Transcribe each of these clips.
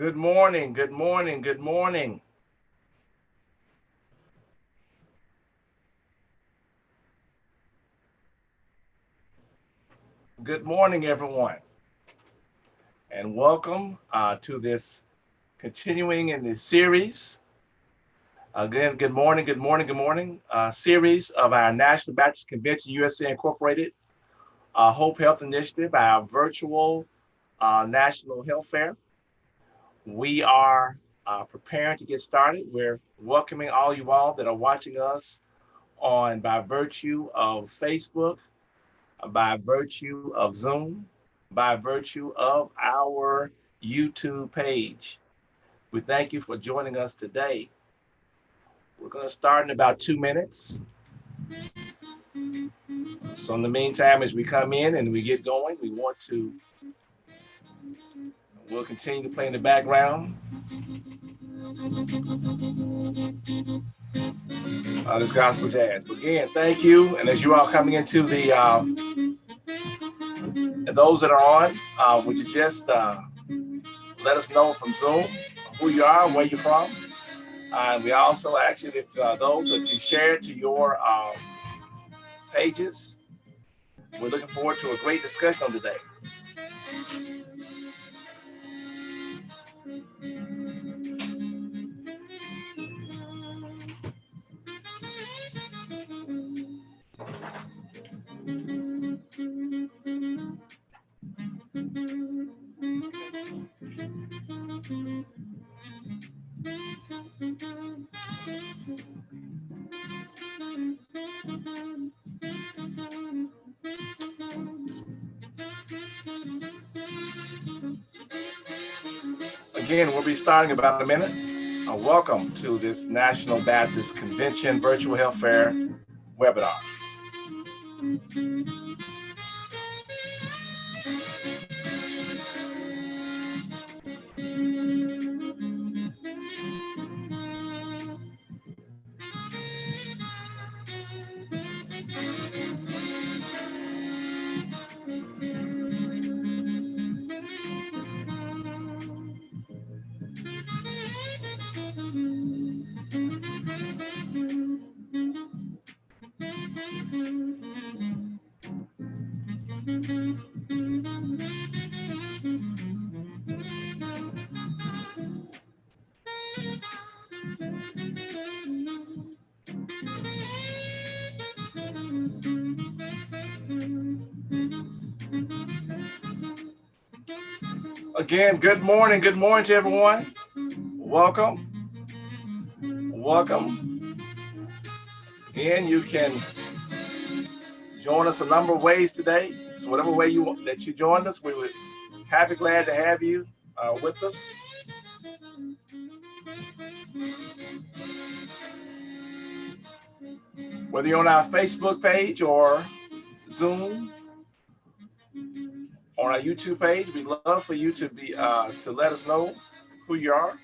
Good morning, good morning, good morning. Good morning, everyone, and welcome to this continuing in this series. Again, good morning, good morning, good morning. Series of our National Baptist Convention USA Incorporated Hope Health Initiative, our virtual national health fair. We are preparing to get started. We're welcoming all you all that are watching us on by virtue of Facebook, by virtue of Zoom, by virtue of our YouTube page. We thank you for joining us today. We're going to start in about 2 minutes. So in the meantime, as we come in and we get going, we'll continue to play in the background. This gospel jazz. But again, thank you. And as you all coming into those that are on, would you just let us know from Zoom who you are, where you're from. And we also actually, if you share it to your pages, we're looking forward to a great discussion on today. Again, we'll be starting in about a minute. Welcome to this National Baptist Convention Virtual Health Fair webinar. Again, good morning to everyone. Welcome. Again, you can join us a number of ways today. So whatever way that you joined us, we would glad to have you with us. Whether you're on our Facebook page or Zoom, on our YouTube page, we'd love for you to be to let us know who you are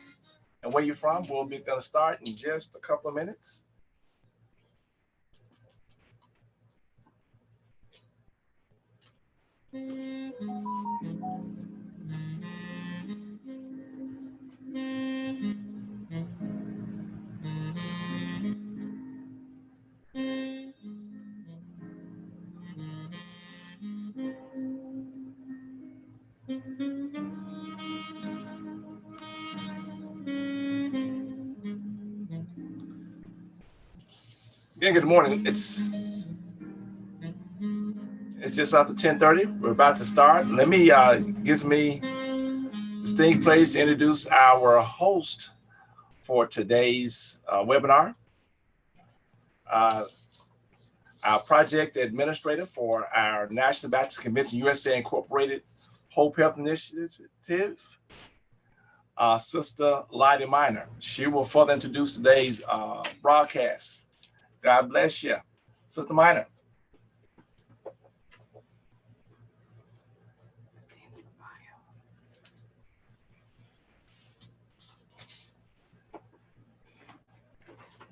and where you're from. We'll be going to start in just a couple of minutes. Again, good morning. It's just after 10:30. We're about to start. Let me gives me distinct pleasure to introduce our host for today's webinar. Our project administrator for our National Baptist Convention USA Incorporated Hope Health Initiative, Sister Lottie Minor. She will further introduce today's broadcast. God bless you, Sister Minor.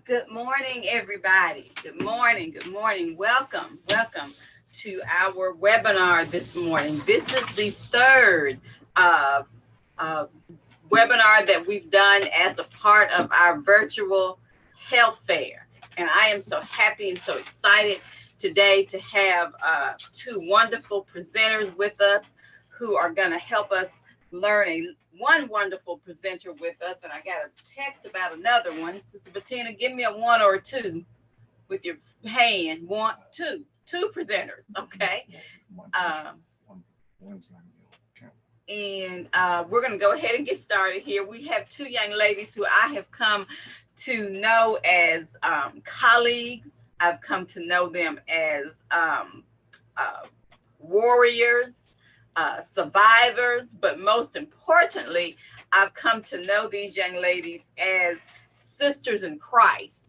Good morning, everybody. Good morning. Welcome to our webinar this morning. This is the third webinar that we've done as a part of our virtual health fair. And I am so happy and so excited today to have two wonderful presenters with us who are going to help us learn. One wonderful presenter with us, and I got a text about another one. Sister Bettina, give me a 1 or a 2 with your hand. 1, 2, 2 presenters, okay? And we're going to go ahead and get started here. We have two young ladies who I have come to know as colleagues. I've come to know them as warriors, survivors, but most importantly, I've come to know these young ladies as sisters in Christ.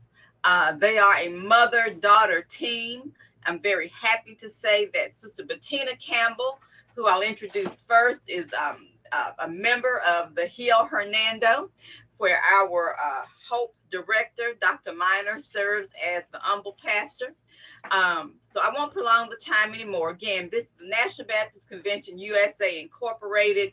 They are a mother-daughter team. I'm very happy to say that Sister Bettina Campbell, who I'll introduce first, is a member of the Heal Hernando, where our Hope director, Dr. Minor, serves as the humble pastor. So I won't prolong the time anymore. Again, this is the National Baptist Convention USA Incorporated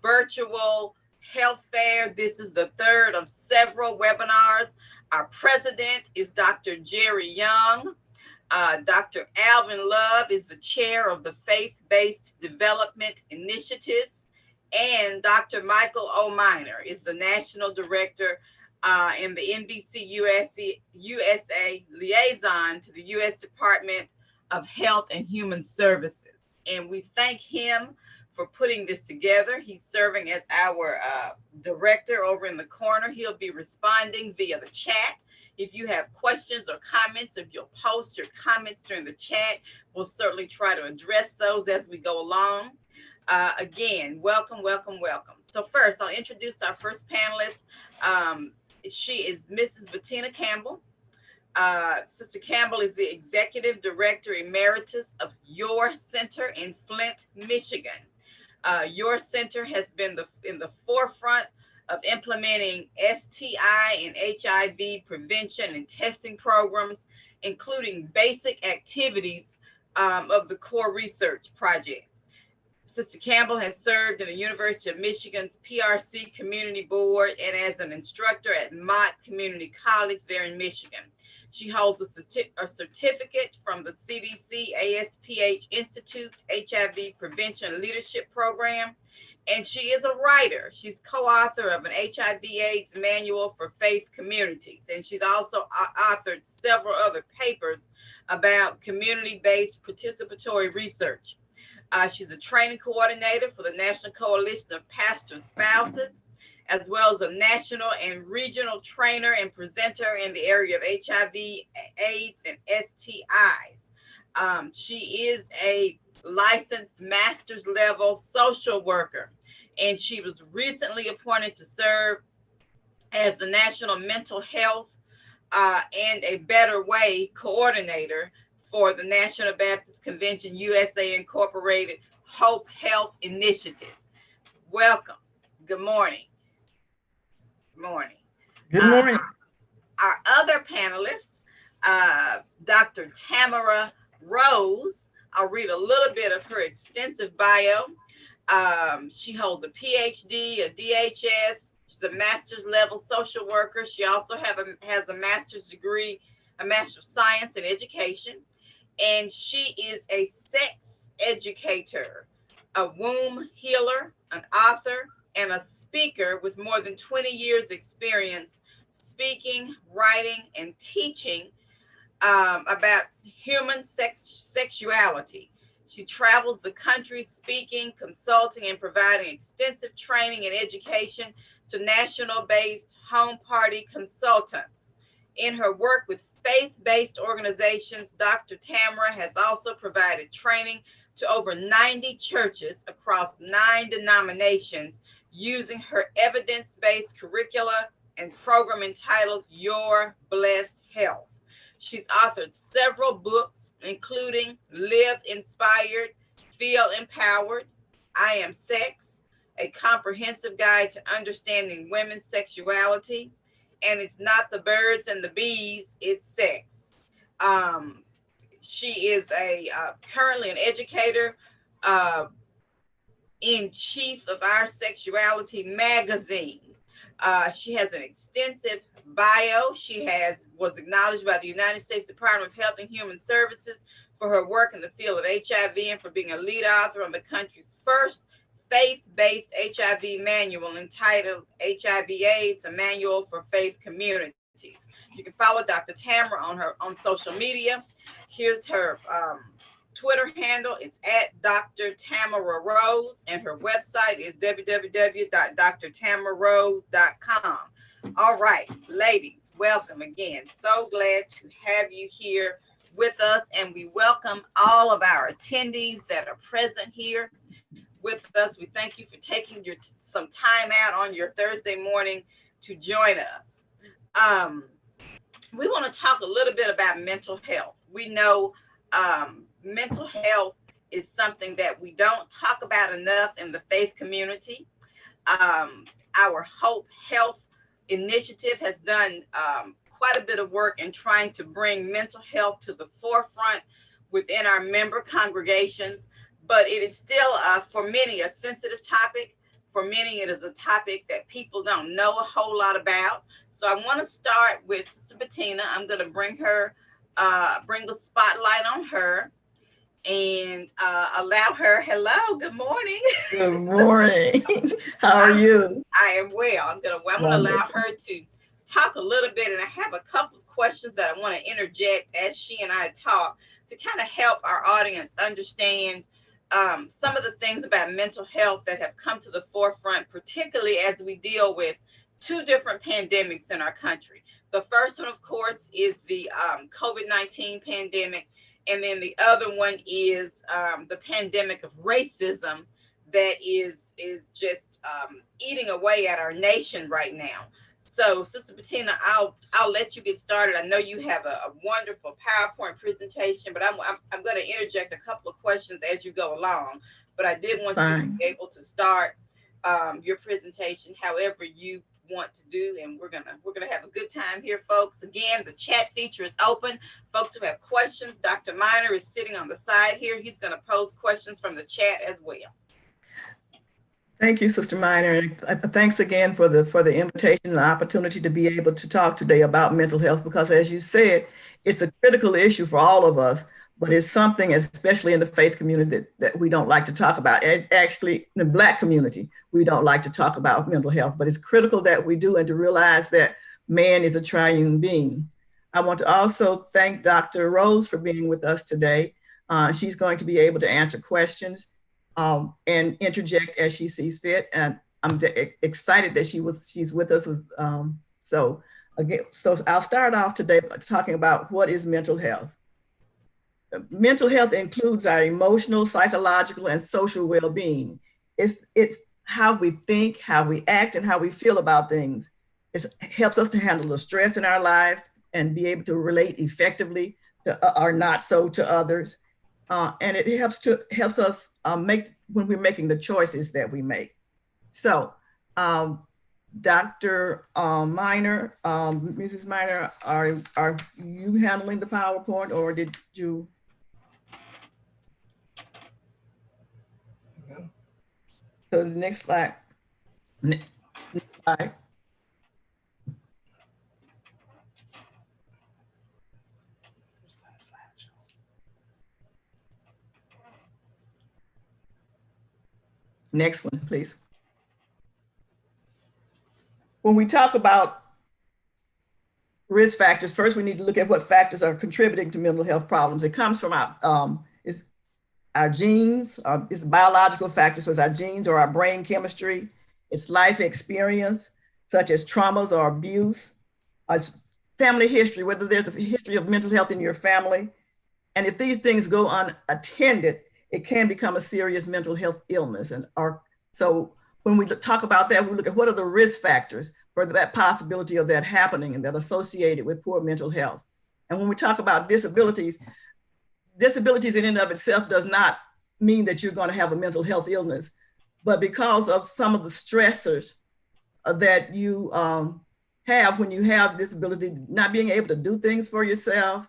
virtual health fair. This is the third of several webinars. Our president is Dr. Jerry Young. Dr. Alvin Love is the chair of the Faith-Based Development Initiatives. And Dr. Michael O. Minor is the national director and the NBCUSA liaison to the U.S. Department of Health and Human Services. And we thank him for putting this together. He's serving as our director over in the corner. He'll be responding via the chat. If you have questions or comments, if you'll post your comments during the chat, we'll certainly try to address those as we go along. Again, welcome, welcome, welcome. So first, I'll introduce our first panelist. She is Mrs. Bettina Campbell. Sister Campbell is the Executive Director Emeritus of Your Center in Flint, Michigan. Your center has been in the forefront of implementing STI and HIV prevention and testing programs, including basic activities of the core research project. Sister Campbell has served in the University of Michigan's PRC Community Board and as an instructor at Mott Community College there in Michigan. She holds a certificate from the CDC ASPH Institute HIV Prevention Leadership Program, and she is a writer. She's co-author of an HIV/AIDS manual for faith communities, and she's also authored several other papers about community-based participatory research. She's a training coordinator for the National Coalition of Pastor Spouses, as well as a national and regional trainer and presenter in the area of HIV, AIDS, and STIs. She is a licensed master's level social worker, and she was recently appointed to serve as the National Mental Health and a Better Way coordinator for the National Baptist Convention USA Incorporated Hope Health Initiative. Welcome. Good morning. Good morning. Good morning. Our other panelist, Dr. Tamara Rose. I'll read a little bit of her extensive bio. She holds a PhD, a DHS. She's a master's level social worker. She also has a master's degree, a Master of Science in Education. And she is a sex educator, a womb healer, an author, and a speaker with more than 20 years experience speaking, writing, and teaching about human sexuality. She travels the country speaking, consulting, and providing extensive training and education to national-based home party consultants. In her work with faith-based organizations, Dr. Tamara has also provided training to over 90 churches across 9 denominations using her evidence-based curricula and program entitled Your Blessed Health. She's authored several books, including Live Inspired, Feel Empowered, I Am Sex, a comprehensive guide to understanding women's sexuality, and It's Not the Birds and the Bees, It's Sex. She is currently an educator in chief of Our Sexuality magazine. She has an extensive bio. She was acknowledged by the United States Department of Health and Human Services for her work in the field of HIV and for being a lead author on the country's first faith-based HIV manual entitled HIV/AIDS, a manual for faith communities. You can follow Dr. Tamara on social media. Here's her Twitter handle. It's at Dr. Tamara Rose, and her website is www.drtamararose.com. All right, ladies, welcome again. So glad to have you here with us, and we welcome all of our attendees that are present here with us. We thank you for taking some time out on your Thursday morning to join us. We want to talk a little bit about mental health. We know mental health is something that we don't talk about enough in the faith community. Our Hope Health initiative has done quite a bit of work in trying to bring mental health to the forefront within our member congregations, but it is still for many a sensitive topic. For many, it is a topic that people don't know a whole lot about. So I want to start with Sister Bettina. I'm going to bring the spotlight on her and allow her. Hello, good morning. Good morning. How are you? I am well. I'm going to allow her to talk a little bit, and I have a couple of questions that I want to interject as she and I talk to kind of help our audience understand some of the things about mental health that have come to the forefront, particularly as we deal with two different pandemics in our country. The first one, of course, is the COVID-19 pandemic. And then the other one is the pandemic of racism that is just eating away at our nation right now. So, Sister Bettina, I'll let you get started. I know you have a wonderful PowerPoint presentation, but I'm going to interject a couple of questions as you go along. But I did want you to be able to start your presentation however you want to do, and we're gonna have a good time here, folks. Again, the chat feature is open. Folks who have questions, Dr. Miner is sitting on the side here. He's going to pose questions from the chat as well. Thank you, Sister Miner. Thanks again for the invitation and the opportunity to be able to talk today about mental health, because as you said, it's a critical issue for all of us, but it's something, especially in the faith community, that we don't like to talk about. And actually, in the Black community, we don't like to talk about mental health, but it's critical that we do, and to realize that man is a triune being. I want to also thank Dr. Rose for being with us today. She's going to be able to answer questions and interject as she sees fit. And I'm excited that she's with us. So I'll start off today by talking about what is mental health. Mental health includes our emotional, psychological, and social well-being. It's how we think, how we act, and how we feel about things. It helps us to handle the stress in our lives and be able to relate effectively to or not so to others. And it helps us make when we're making the choices that we make. So, Dr. Miner, Mrs. Miner, are you handling the PowerPoint, or did you? So the next slide. Next slide. Next one, please. When we talk about risk factors, first we need to look at what factors are contributing to mental health problems. It comes from our genes, it's biological factors, so it's our genes or our brain chemistry. It's life experience, such as traumas or abuse. It's family history, whether there's a history of mental health in your family. And if these things go unattended, it can become a serious mental health illness. So when we talk about that, we look at what are the risk factors for that possibility of that happening and that associated with poor mental health. And when we talk about disabilities in and of itself does not mean that you're going to have a mental health illness, but because of some of the stressors that you have when you have disability, not being able to do things for yourself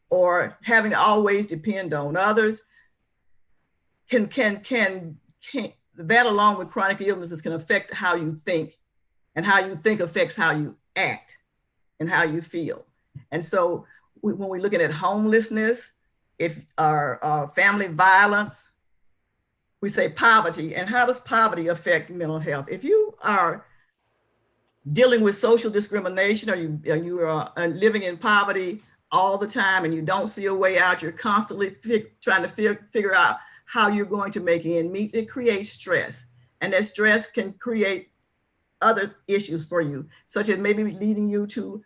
or having to always depend on others, that along with chronic illnesses can affect how you think, and how you think affects how you act and how you feel. And so when we're looking at homelessness, if our family violence, we say poverty. And how does poverty affect mental health? If you are dealing with social discrimination, or you are living in poverty all the time and you don't see a way out, you're constantly trying to figure out how you're going to make ends meet, it creates stress. And that stress can create other issues for you, such as maybe leading you to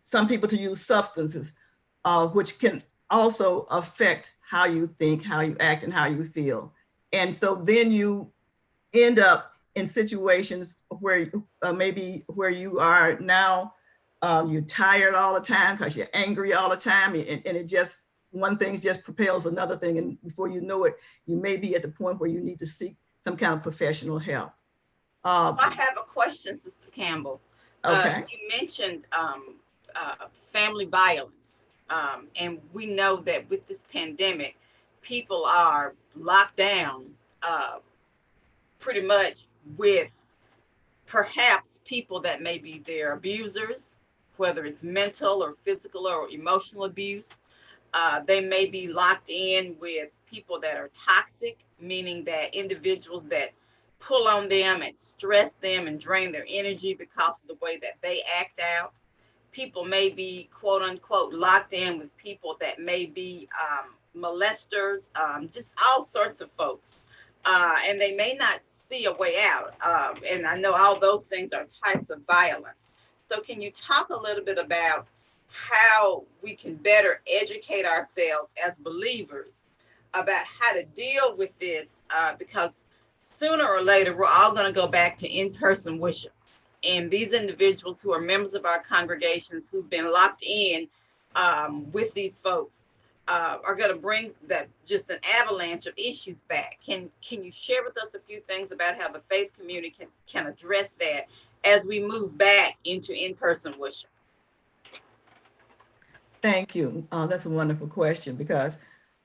some people to use substances, which can also affect how you think, how you act, and how you feel. And so then you end up in situations where maybe where you are now, you're tired all the time because you're angry all the time, and it just, one thing just propels another thing, and before you know it, you may be at the point where you need to seek some kind of professional help. I have a question, Sister Campbell. Okay. You mentioned family violence, and we know that with this pandemic, people are locked down pretty much with perhaps people that may be their abusers, whether it's mental or physical or emotional abuse. They may be locked in with people that are toxic, meaning that individuals that pull on them and stress them and drain their energy because of the way that they act out. People may be, quote unquote, locked in with people that may be molesters, just all sorts of folks. And they may not see a way out. And I know all those things are types of violence. So can you talk a little bit about how we can better educate ourselves as believers about how to deal with this? Because sooner or later, we're all going to go back to in-person worship. And these individuals who are members of our congregations who've been locked in with these folks are going to bring that just an avalanche of issues back. Can you share with us a few things about how the faith community can address that as we move back into in-person worship? Thank you. That's a wonderful question, because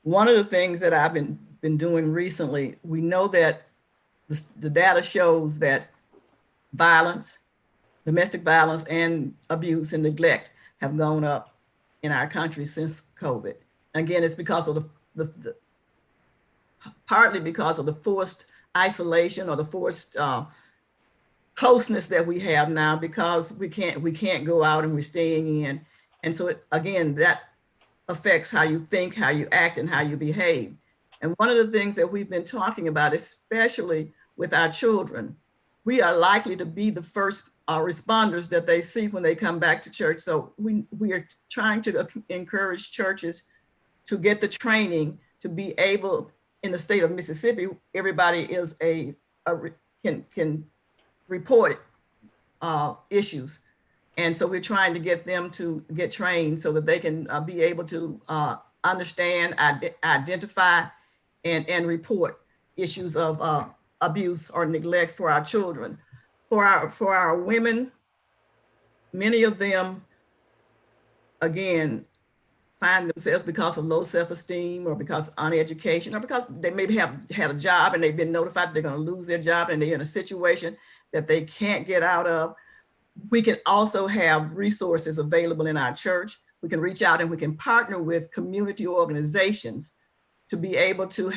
one of the things that I've been doing recently, we know that the data shows that violence, domestic violence, and abuse and neglect have gone up in our country since COVID. Again, it's because of the partly because of the forced isolation, or the forced closeness that we have now, because we can't go out and we're staying in. And so again, that affects how you think, how you act, and how you behave. And one of the things that we've been talking about, especially with our children, we are likely to be the first responders that they see when they come back to church. So we are trying to encourage churches to get the training to be able, in the state of Mississippi, everybody is can report issues. And so we're trying to get them to get trained so that they can be able to understand, identify, and report issues of abuse or neglect for our children. For our women, many of them, again, find themselves, because of low self-esteem, or because of uneducation, or because they maybe have had a job and they've been notified they're going to lose their job, and they're in a situation that they can't get out of. We can also have resources available in our church. We can reach out and we can partner with community organizations to be able to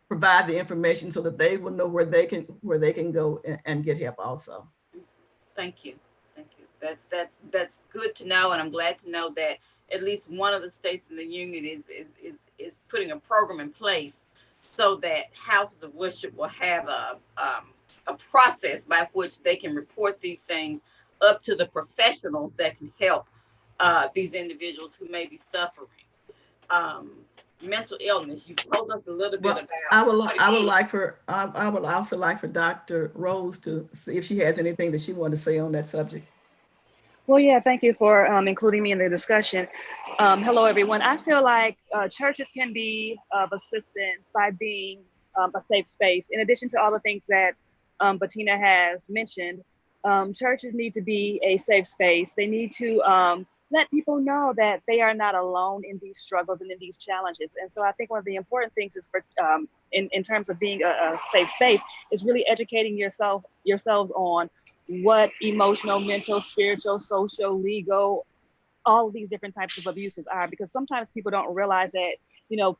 provide the information so that they will know where they can go and get help also. Thank you. Thank you. That's good to know. And I'm glad to know that at least one of the states in the union is putting a program in place so that houses of worship will have a process by which they can report these things up to the professionals that can help these individuals who may be suffering. Mental illness, you told us a little bit about. I would also like for Dr. Rose to see if she has anything that she wanted to say on that subject. Well, yeah, thank you for including me in the discussion. Hello, everyone. I feel like churches can be of assistance by being a safe space. In addition to all the things that Bettina has mentioned, churches need to be a safe space. They need to let people know that they are not alone in these struggles and in these challenges. And so I think one of the important things is for in terms of being a safe space is really educating yourselves on what emotional, mental, spiritual, social, legal, all of these different types of abuses are, because sometimes people don't realize that, you know,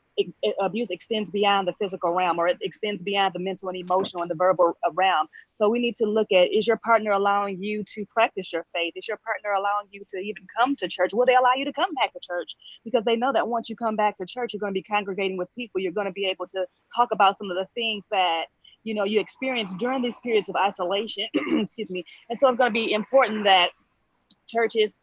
abuse extends beyond the physical realm, or it extends beyond the mental and emotional and the verbal realm. So we need to look at, is your partner allowing you to practice your faith? Is your partner allowing you to even come to church? Will they allow you to come back to church? Because they know that once you come back to church, you're going to be congregating with people. You're going to be able to talk about some of the things that, you know, you experience during these periods of isolation. Excuse me. And so it's going to be important that churches,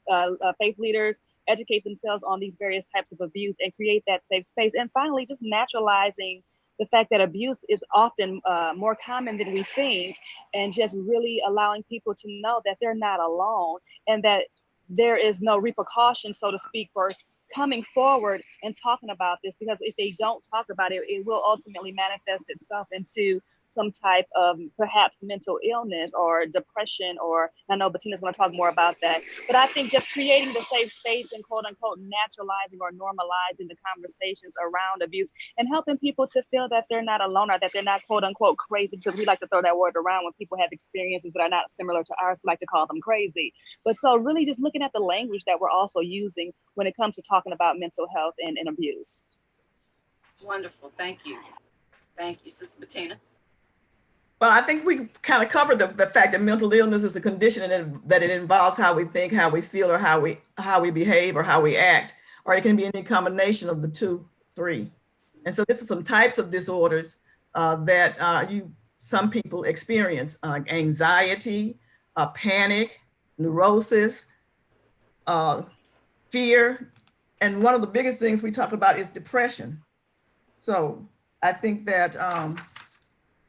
faith leaders educate themselves on these various types of abuse and create that safe space. And finally, just naturalizing the fact that abuse is often more common than we think, and just really allowing people to know that they're not alone and that there is no repercussion, so to speak, for coming forward and talking about this. Because if they don't talk about it, it will ultimately manifest itself into some type of perhaps mental illness or depression, or I know Bettina's going to talk more about that. But I think just creating the safe space and quote unquote naturalizing or normalizing the conversations around abuse and helping people to feel that they're not alone, or that they're not quote unquote crazy, because we like to throw that word around when people have experiences that are not similar to ours. We like to call them crazy. But so really just looking at the language that we're also using when it comes to talking about mental health and abuse. Wonderful. Thank you. Thank you, Sister Bettina. Well, I think we kind of covered the fact that mental illness is a condition and that it involves how we think, how we feel, or how we behave, or how we act, or it can be any combination of the two, three. And so this is some types of disorders that some people experience: anxiety, panic, neurosis, fear, and one of the biggest things we talk about is depression. So I think that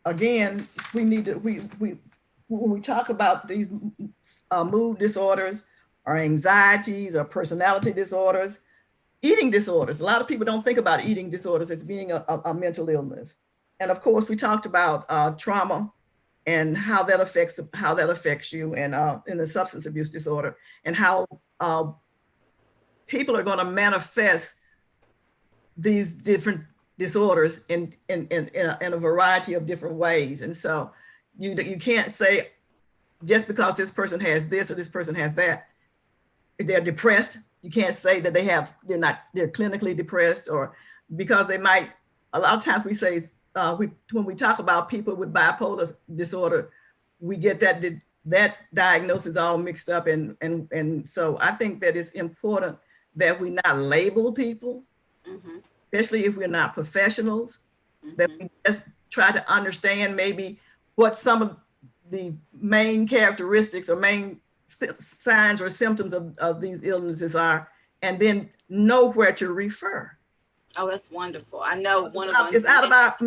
again, we need to, when we talk about these mood disorders or anxieties or personality disorders, eating disorders, a lot of people don't think about eating disorders as being a mental illness. And of course, we talked about trauma and how that affects you, and in the substance abuse disorder, and how people are going to manifest these different disorders in a variety of different ways. And so you can't say just because this person has this or this person has that, they're depressed. You can't say that they're clinically depressed, or because they might. A lot of times we say when we talk about people with bipolar disorder, we get that diagnosis all mixed up, and so I think that it's important that we not label people. Mm-hmm. Especially if we're not professionals, mm-hmm. that we just try to understand maybe what some of the main characteristics or main signs or symptoms of these illnesses are, and then know where to refer. Oh, that's wonderful. I know it's out of our,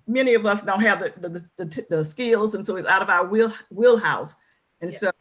many of us don't have the skills, and so it's out of our wheelhouse. And so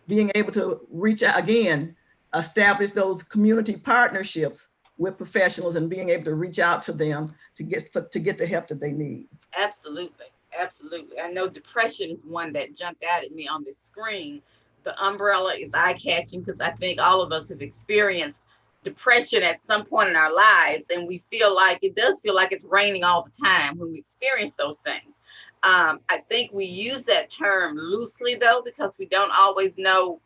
being able to reach out again, establish those community partnerships with professionals, and being able to reach out to them to get the help that they need. Absolutely. Absolutely. I know depression is one that jumped out at me on the screen. The umbrella is eye-catching, because I think all of us have experienced depression at some point in our lives, and we feel like it does feel like it's raining all the time when we experience those things. I think we use that term loosely, though, because we don't always know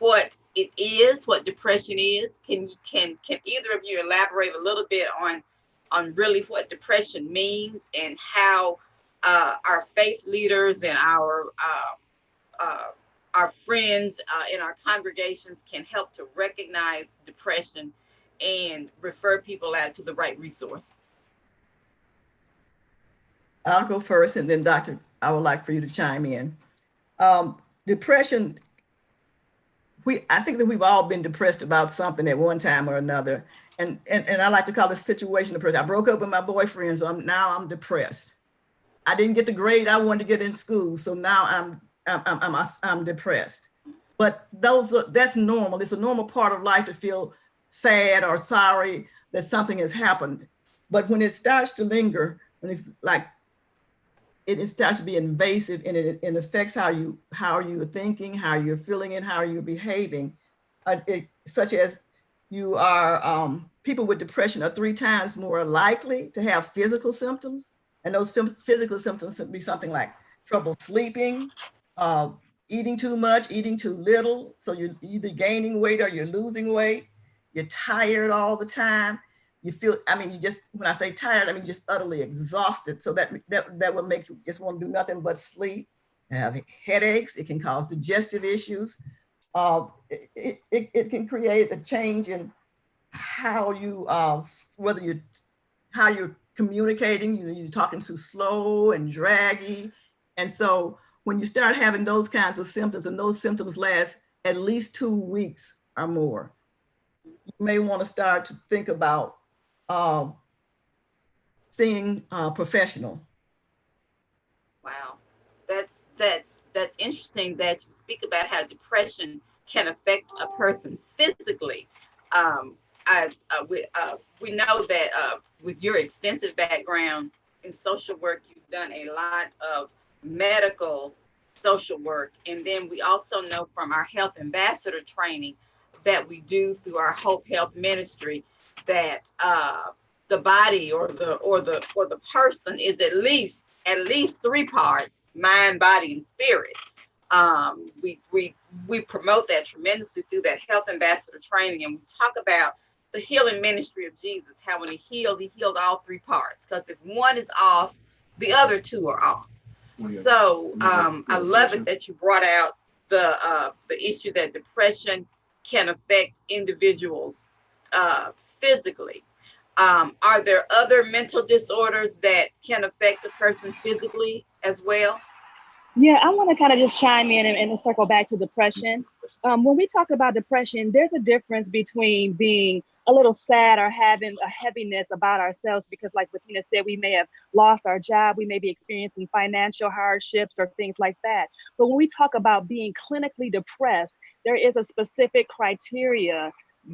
what it is, what depression is. Can either of you elaborate a little bit on really what depression means, and how our faith leaders and our friends in our congregations can help to recognize depression and refer people out to the right resources? I'll go first, and then Doctor, I would like for you to chime in. Depression, I think that we've all been depressed about something at one time or another. And I like to call this situation depression. I broke up with my boyfriend, so now I'm depressed. I didn't get the grade I wanted to get in school, so now I'm depressed. But that's normal. It's a normal part of life to feel sad or sorry that something has happened. But when it starts to linger, when it's like it starts to be invasive, and it affects how you're thinking, how you're feeling, and how you're behaving, such as you are, people with depression are 3 times more likely to have physical symptoms. And those physical symptoms can be something like trouble sleeping, eating too much, eating too little. So you're either gaining weight or you're losing weight. You're tired all the time. You feel, I mean, you just, when I say tired, I mean, just utterly exhausted. So that will make you just want to do nothing but sleep. Have headaches. It can cause digestive issues. It can create a change in how you, how you're communicating. You're talking too slow and draggy. And so when you start having those kinds of symptoms, and those symptoms last at least 2 weeks or more, you may want to start to think about seeing a professional. Wow, that's interesting that you speak about how depression can affect a person physically. We know that with your extensive background in social work, you've done a lot of medical social work, and then we also know from our health ambassador training that we do through our Hope Health Ministry that the body or the person is at least 3 parts: mind, body, and spirit. We promote that tremendously through that health ambassador training, and we talk about the healing ministry of Jesus. How when he healed all 3 parts, because if one is off, the other 2 are off. So I love it that you brought out the issue that depression can affect individuals physically. Are there other mental disorders that can affect a person physically as well? Yeah, I want to kind of just chime in and circle back to depression. When we talk about depression, there's a difference between being a little sad or having a heaviness about ourselves, because like Bettina said, we may have lost our job, we may be experiencing financial hardships or things like that. But when we talk about being clinically depressed, there is a specific criteria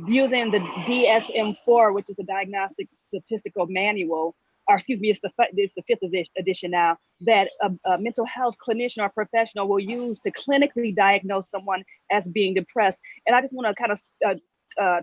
using the DSM-4, which is the Diagnostic Statistical Manual, or excuse me, it's the 5th edition now, that a mental health clinician or professional will use to clinically diagnose someone as being depressed. And I just want to kind of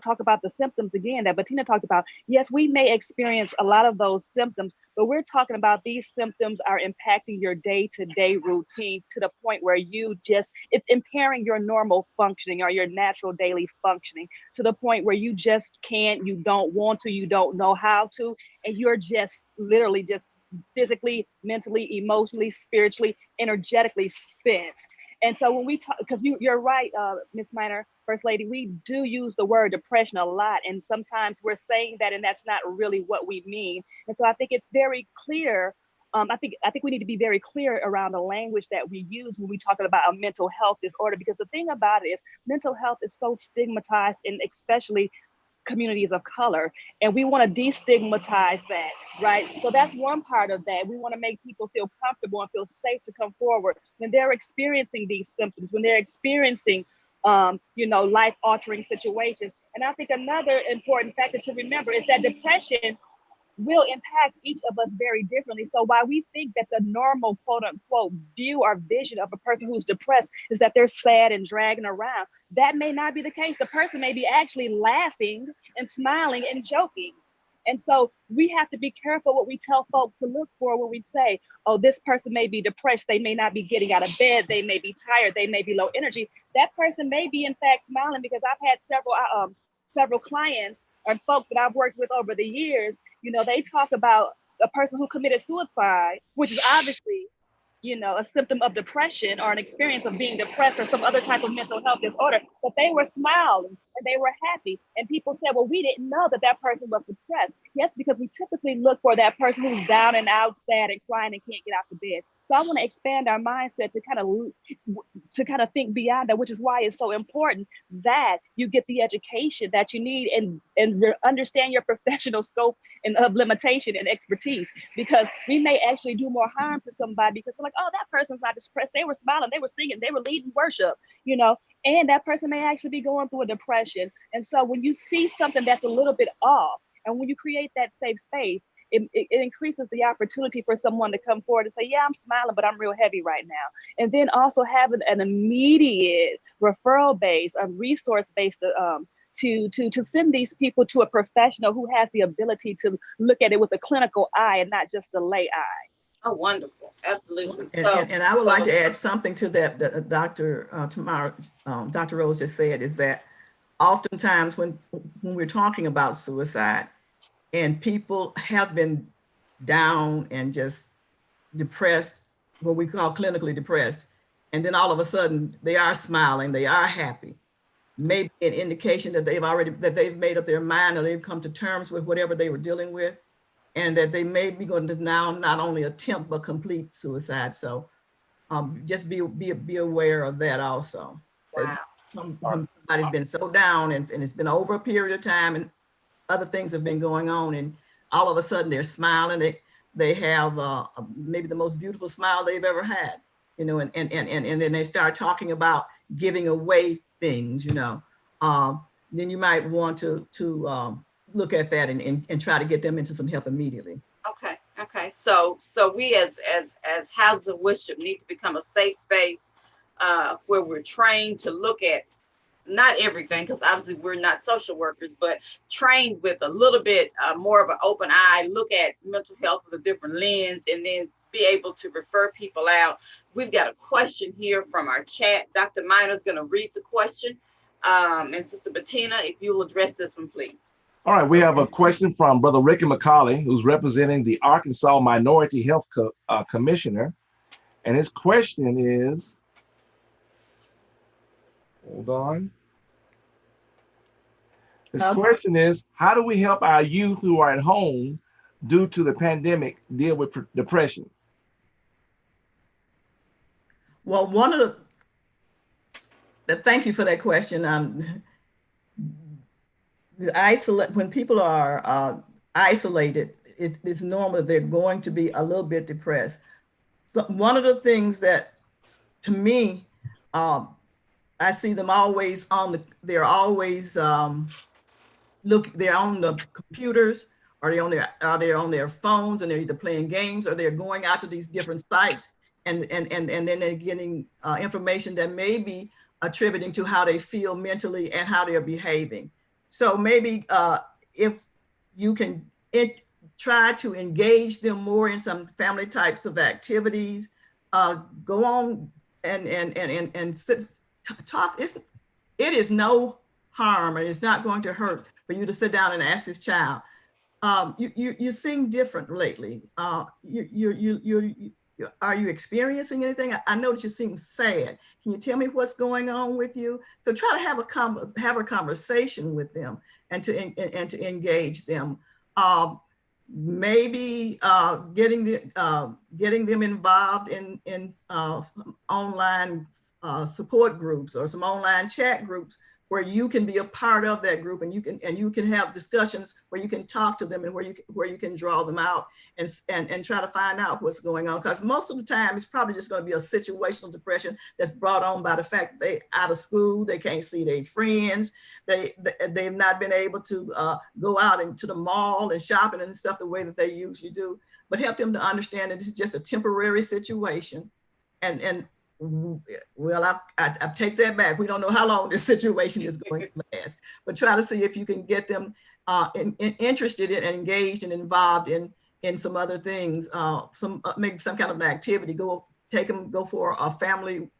talk about the symptoms again that Bettina talked about. Yes, we may experience a lot of those symptoms, but we're talking about these symptoms are impacting your day-to-day routine to the point where it's impairing your normal functioning or your natural daily functioning, to the point where you just can't, you don't want to, you don't know how to, and you're just literally just physically, mentally, emotionally, spiritually, energetically spent. And so when we talk, because you're right, Ms. Minor, First Lady, we do use the word depression a lot. And sometimes we're saying that, and that's not really what we mean. And so I think it's very clear. I think we need to be very clear around the language that we use when we talk about a mental health disorder, because the thing about it is mental health is so stigmatized, and especially communities of color, and we want to destigmatize that, right? So that's one part of that. We want to make people feel comfortable and feel safe to come forward when they're experiencing these symptoms, when they're experiencing life-altering situations. And I think another important factor to remember is that depression will impact each of us very differently. So while we think that the normal quote unquote view or vision of a person who's depressed is that they're sad and dragging around, that may not be the case. The person may be actually laughing and smiling and joking. And so we have to be careful what we tell folks to look for when we say, oh, this person may be depressed. They may not be getting out of bed. They may be tired. They may be low energy. That person may be in fact smiling, because I've had several clients or folks that I've worked with over the years, they talk about a person who committed suicide, which is obviously, a symptom of depression or an experience of being depressed or some other type of mental health disorder, but they were smiling and they were happy. And people said, well, we didn't know that person was depressed. Yes, because we typically look for that person who's down and out, sad and crying and can't get out of bed. So I want to expand our mindset to kind of think beyond that, which is why it's so important that you get the education that you need and understand your professional scope and of limitation and expertise, because we may actually do more harm to somebody because we're like, oh, that person's not depressed. They were smiling, they were singing, they were leading worship, and that person may actually be going through a depression. And so when you see something that's a little bit off, and when you create that safe space, it increases the opportunity for someone to come forward and say, yeah, I'm smiling, but I'm real heavy right now. And then also having an immediate referral base, a resource-based to send these people to a professional who has the ability to look at it with a clinical eye and not just a lay eye. Oh, wonderful. Absolutely. And I would like to add something to that Dr. Dr. Rose just said, is that oftentimes when we're talking about suicide and people have been down and just depressed, what we call clinically depressed, and then all of a sudden they are smiling, they are happy, maybe an indication that they've made up their mind or they've come to terms with whatever they were dealing with, and that they may be going to now not only attempt but complete suicide. So just be aware of that also. Wow. Somebody's been so down and it's been over a period of time and other things have been going on, and all of a sudden they're smiling. They have maybe the most beautiful smile they've ever had, you know, and then they start talking about giving away things, you know. Then you might want to look at that and try to get them into some help immediately. Okay. So we as houses of worship need to become a safe space where we're trained to look at not everything, because obviously we're not social workers, but trained with a little bit more of an open eye, look at mental health with a different lens, and then be able to refer people out. We've got a question here from our chat. Dr. Minor is going to read the question. And Sister Bettina, if you'll address this one, please. All right, we have a question from Brother Ricky McCauley, who's representing the Arkansas Minority Health Commissioner. And his question is, hold on. His question is, how do we help our youth who are at home due to the pandemic deal with depression? Well, thank you for that question. When people are isolated, it's normal that they're going to be a little bit depressed. So one of the things that, to me, I see them always they're always they're on the computers, or they're on their phones, and they're either playing games or they're going out to these different sites, and then they're getting information that may be attributing to how they feel mentally and how they're behaving. So maybe if you can try to engage them more in some family types of activities, go on and talk. It is no harm, and it's not going to hurt for you to sit down and ask this child, you seem different lately. Are you experiencing anything? I know that you seem sad. Can you tell me what's going on with you? So try to have a conversation with them and to engage them. Maybe getting them involved in some online support groups or some online chat groups where you can be a part of that group, and you can have discussions where you can talk to them and where you can draw them out and try to find out what's going on. Because most of the time it's probably just going to be a situational depression that's brought on by the fact that they out of school, they can't see their friends, they've not been able to go out into the mall and shopping and stuff the way that they usually do. But help them to understand that this is just a temporary situation, and well, I take that back. We don't know how long this situation is going to last, but try to see if you can get them interested in and engaged and involved in some other things, maybe some kind of an activity. Go for a family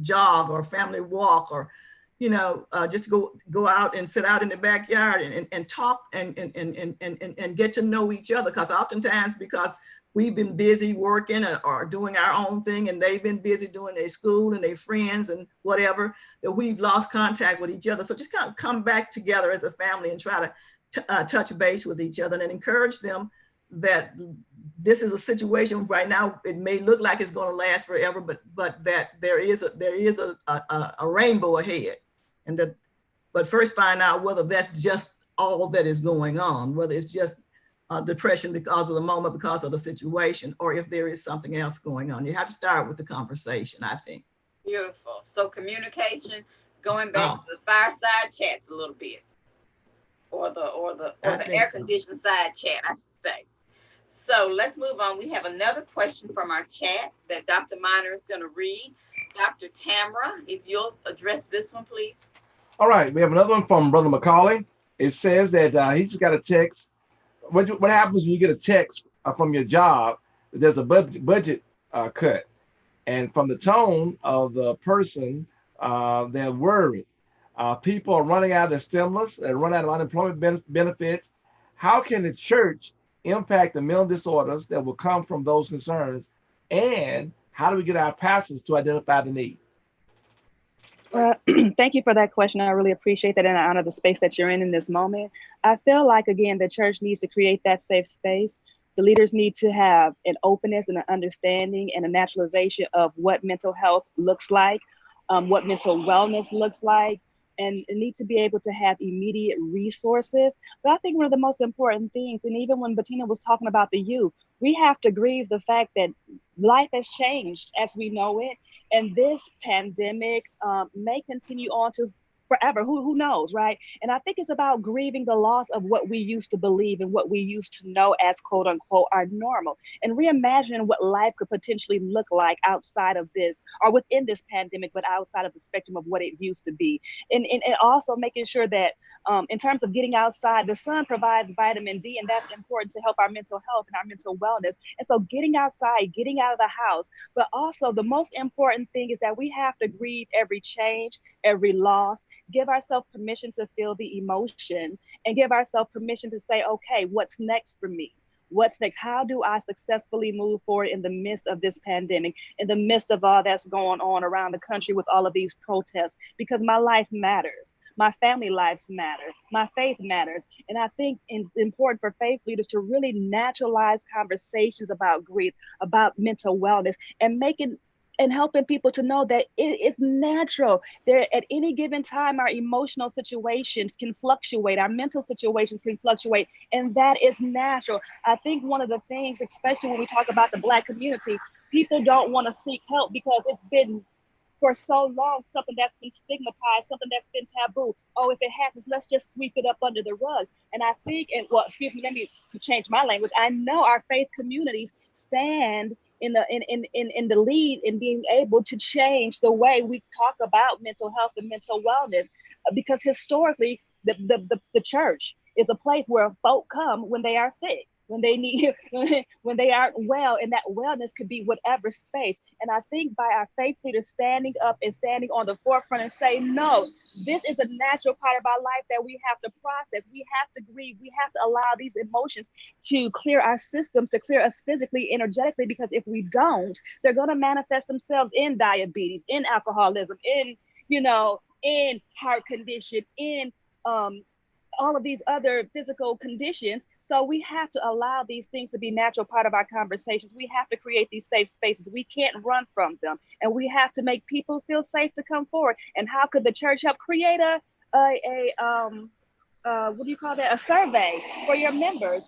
jog or family walk, or just go out and sit out in the backyard and talk and get to know each other. Because oftentimes, because we've been busy working or doing our own thing, and they've been busy doing their school and their friends and whatever, that we've lost contact with each other. So just kind of come back together as a family and try to touch base with each other and encourage them that this is a situation right now. It may look like it's going to last forever, but that there is a rainbow ahead, but first find out whether that's just all that is going on, whether it's just depression because of the moment, because of the situation, or if there is something else going on. You have to start with the conversation, I think. Beautiful. So communication, going back to the fireside chat a little bit, or the air conditioned side chat, I should say. So let's move on. We have another question from our chat that Dr. Minor is going to read. Dr. Tamara, if you'll address this one, please. All right, we have another one from Brother McCauley. It says that he just got a text. What happens when you get a text from your job that there's a budget cut? And from the tone of the person, they're worried. People are running out of their stimulus, they're running out of unemployment benefits. How can the church impact the mental disorders that will come from those concerns? And how do we get our pastors to identify the need? Thank you for that question. I really appreciate that, and I honor the space that you're in this moment. I feel like, again, the church needs to create that safe space. The leaders need to have an openness and an understanding and a naturalization of what mental health looks like, what mental wellness looks like, and need to be able to have immediate resources. But I think one of the most important things, and even when Bettina was talking about the youth, we have to grieve the fact that life has changed as we know it. And this pandemic may continue on to forever. Who knows, right? And I think it's about grieving the loss of what we used to believe and what we used to know as quote unquote our normal, and reimagining what life could potentially look like outside of this or within this pandemic, but outside of the spectrum of what it used to be. And also making sure that in terms of getting outside, the sun provides vitamin D, and that's important to help our mental health and our mental wellness. And so getting outside, getting out of the house, but also the most important thing is that we have to grieve every change, every loss, give ourselves permission to feel the emotion, and give ourselves permission to say, okay, what's next for me? What's next? How do I successfully move forward in the midst of this pandemic, in the midst of all that's going on around the country with all of these protests? Because my life matters. My family lives matter. My faith matters. And I think it's important for faith leaders to really naturalize conversations about grief, about mental wellness, and making and helping people to know that it is natural. There, at any given time, our emotional situations can fluctuate, our mental situations can fluctuate, and that is natural. I think one of the things, especially when we talk about the Black community, people don't want to seek help because it's been for so long something that's been stigmatized, something that's been taboo. Oh, if it happens, let's just sweep it up under the rug. And I think, and well, excuse me, let me change my language. I know our faith communities stand in the lead in being able to change the way we talk about mental health and mental wellness, because historically the church is a place where folk come when they are sick, when they need, when they aren't well, and that wellness could be whatever space. And I think by our faith leaders standing up and standing on the forefront and say, no, this is a natural part of our life that we have to process. We have to grieve. We have to allow these emotions to clear our systems, to clear us physically, energetically, because if we don't, they're going to manifest themselves in diabetes, in alcoholism, in heart condition, in all of these other physical conditions. So we have to allow these things to be natural part of our conversations. We have to create these safe spaces. We can't run from them. And we have to make people feel safe to come forward. And how could the church help create a what do you call that? A survey for your members,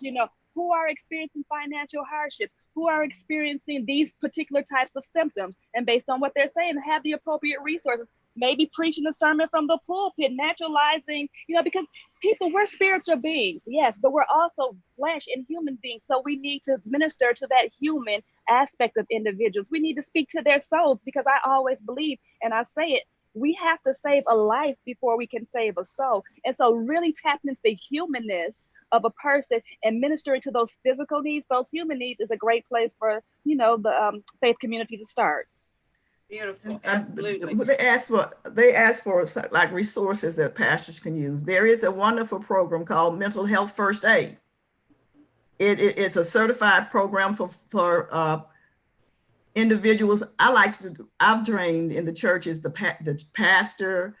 who are experiencing financial hardships, who are experiencing these particular types of symptoms. And based on what they're saying, have the appropriate resources. Maybe preaching a sermon from the pulpit, naturalizing, because people, we're spiritual beings, yes, but we're also flesh and human beings. So we need to minister to that human aspect of individuals. We need to speak to their souls, because I always believe, and I say it, we have to save a life before we can save a soul. And so really tapping into the humanness of a person and ministering to those physical needs, those human needs, is a great place for, the faith community to start. Beautiful. Absolutely. They ask for like resources that pastors can use. There is a wonderful program called Mental Health First Aid. It's a certified program for individuals. I've trained in the churches, the pastor,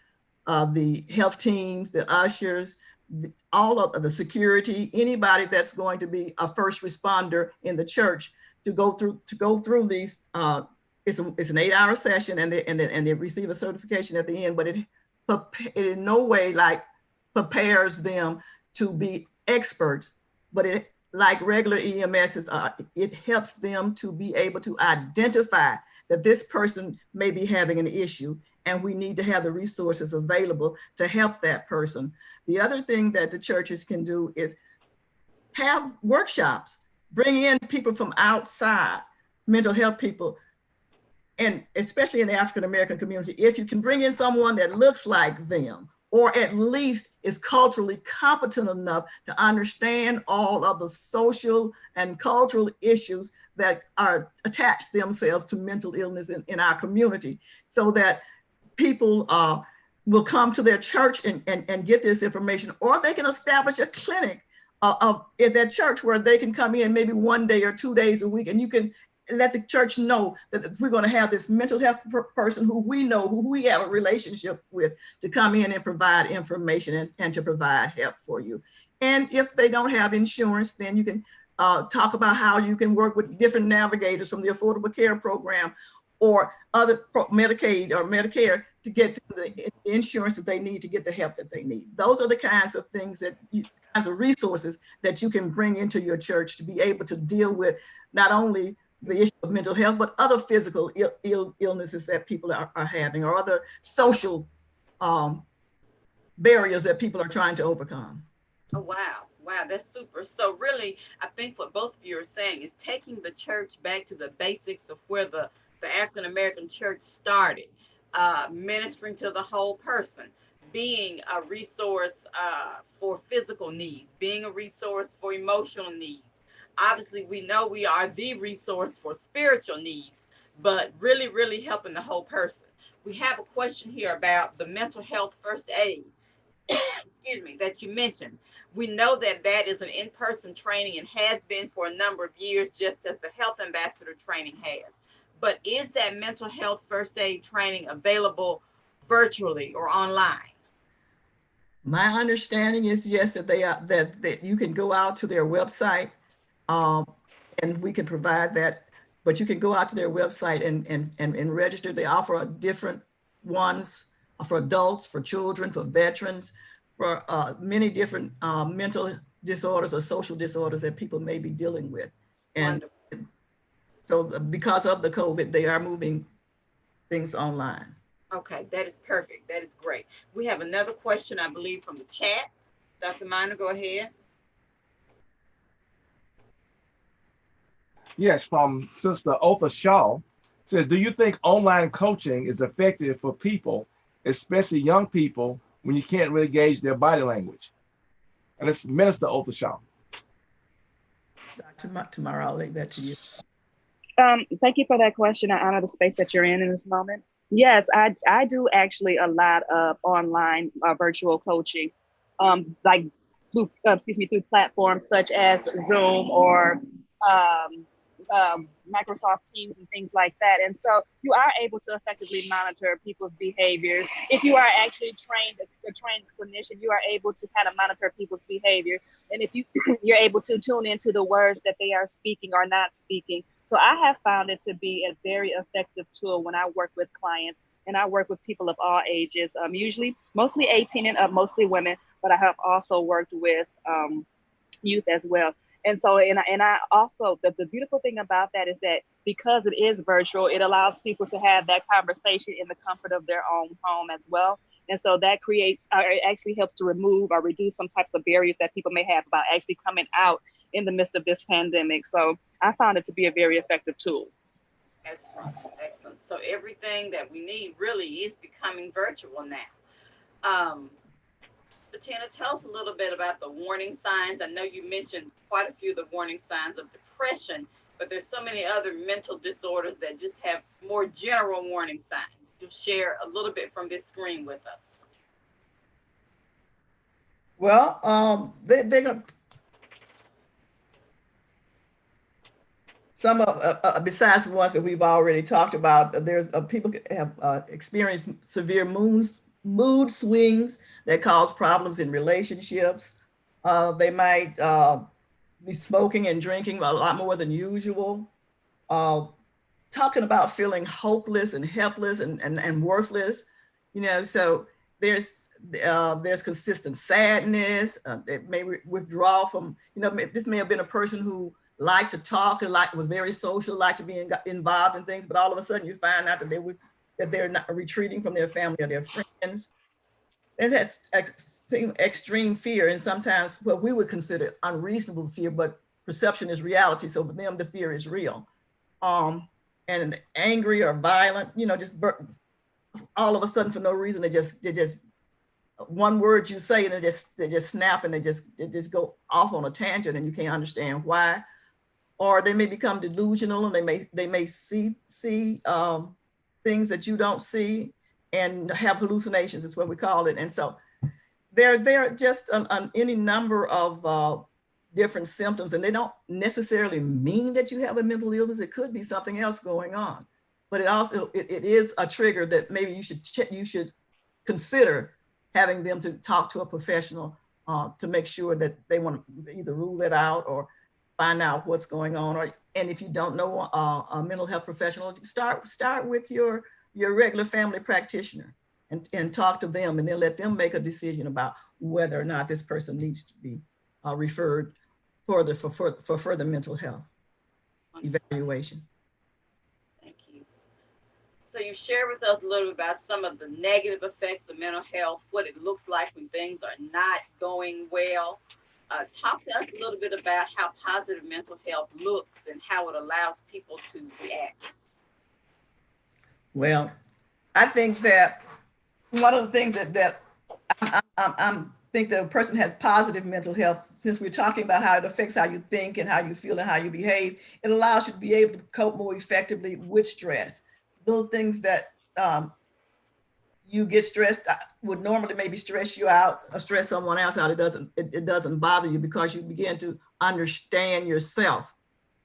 the health teams, the ushers, all of the security, anybody that's going to be a first responder in the church to go through these. It's an 8-hour session, and they receive a certification at the end, but it in no way like prepares them to be experts, but it, like regular EMS, it helps them to be able to identify that this person may be having an issue, and we need to have the resources available to help that person. The other thing that the churches can do is have workshops, bring in people from outside, mental health people, and especially in the African-American community. If you can bring in someone that looks like them, or at least is culturally competent enough to understand all of the social and cultural issues that are attached themselves to mental illness in our community, so that people will come to their church and get this information, or they can establish a clinic in their church where they can come in maybe 1 day or 2 days a week, and you can let the church know that we're going to have this mental health person who we know, who we have a relationship with, to come in and provide information and to provide help for you. And if they don't have insurance, then you can talk about how you can work with different navigators from the Affordable Care Program or other Medicaid or Medicare to get to the insurance that they need to get the help that they need. Those are the kinds of things that kinds of resources that you can bring into your church to be able to deal with not only the issue of mental health, but other physical illnesses that people are having, or other social barriers that people are trying to overcome. Oh, wow. Wow, that's super. So really, I think what both of you are saying is taking the church back to the basics of where the African-American church started, ministering to the whole person, being a resource for physical needs, being a resource for emotional needs. Obviously, we know we are the resource for spiritual needs, but really, really helping the whole person. We have a question here about the mental health first aid, excuse me, that you mentioned. We know that that is an in-person training and has been for a number of years, just as the health ambassador training has. But is that mental health first aid training available virtually or online? My understanding is yes, that they are, that you can go out to their website, and we can provide that. But you can go out to their website and register. They offer different ones for adults, for children, for veterans, for many different mental disorders or social disorders that people may be dealing with. And wonderful. So because of the COVID, they are moving things online. Okay, that is perfect. That is great. We have another question, I believe, from the chat. Dr. Minor, go ahead. Yes, from Sister Otha Shaw. Says, do you think online coaching is effective for people, especially young people, when you can't really gauge their body language? And it's Minister Otha Shaw. Dr. Tamara, I'll leave that to you. Thank you for that question. I honor the space that you're in this moment. Yes, I do actually a lot of online virtual coaching, like through, through platforms such as Zoom or Microsoft Teams and things like that. And so you are able to effectively monitor people's behaviors. If you are actually a trained clinician, you are able to kind of monitor people's behavior. And if you're able to tune into the words that they are speaking or not speaking. So I have found it to be a very effective tool when I work with clients, and I work with people of all ages, usually mostly 18 and up, mostly women, but I have also worked with youth as well. And so, and I also, the beautiful thing about that is that because it is virtual, it allows people to have that conversation in the comfort of their own home as well. And so that creates, it actually helps to remove or reduce some types of barriers that people may have about actually coming out in the midst of this pandemic. So I found it to be a very effective tool. Excellent, excellent. So everything that we need really is becoming virtual now. Bettina, tell us a little bit about the warning signs. I know you mentioned quite a few of the warning signs of depression, but there's so many other mental disorders that just have more general warning signs. You'll share a little bit from this screen with us. Well, they're going to, some of, besides the ones that we've already talked about, there's people have experienced severe mood swings that cause problems in relationships. They might be smoking and drinking a lot more than usual. Talking about feeling hopeless and helpless and worthless, you know, so there's consistent sadness. They may withdraw from, you know, this may have been a person who liked to talk and was very social, liked to be involved in things, but all of a sudden you find out that they're not retreating from their family or their friends. And that's extreme fear, and sometimes what we would consider unreasonable fear, but perception is reality. So for them, the fear is real. And angry or violent, you know, just all of a sudden for no reason, they just one word you say and they just snap and they just go off on a tangent and you can't understand why. Or they may become delusional and they may see things that you don't see and have hallucinations is what we call it. And so they're just on any number of different symptoms, and they don't necessarily mean that you have a mental illness. It could be something else going on, but it is a trigger that maybe you should consider having them to talk to a professional to make sure that they want to either rule it out or find out what's going on. And if you don't know a mental health professional, start with your regular family practitioner and talk to them, and then let them make a decision about whether or not this person needs to be referred for further mental health evaluation. Thank you. So you share with us a little bit about some of the negative effects of mental health, what it looks like when things are not going well. Talk to us a little bit about how positive mental health looks and how it allows people to react. Well, I think that one of the things that I think that a person has positive mental health, since we're talking about how it affects how you think and how you feel and how you behave, it allows you to be able to cope more effectively with stress. Little things that you get stressed would normally maybe stress you out or stress someone else out. It doesn't bother you because you begin to understand yourself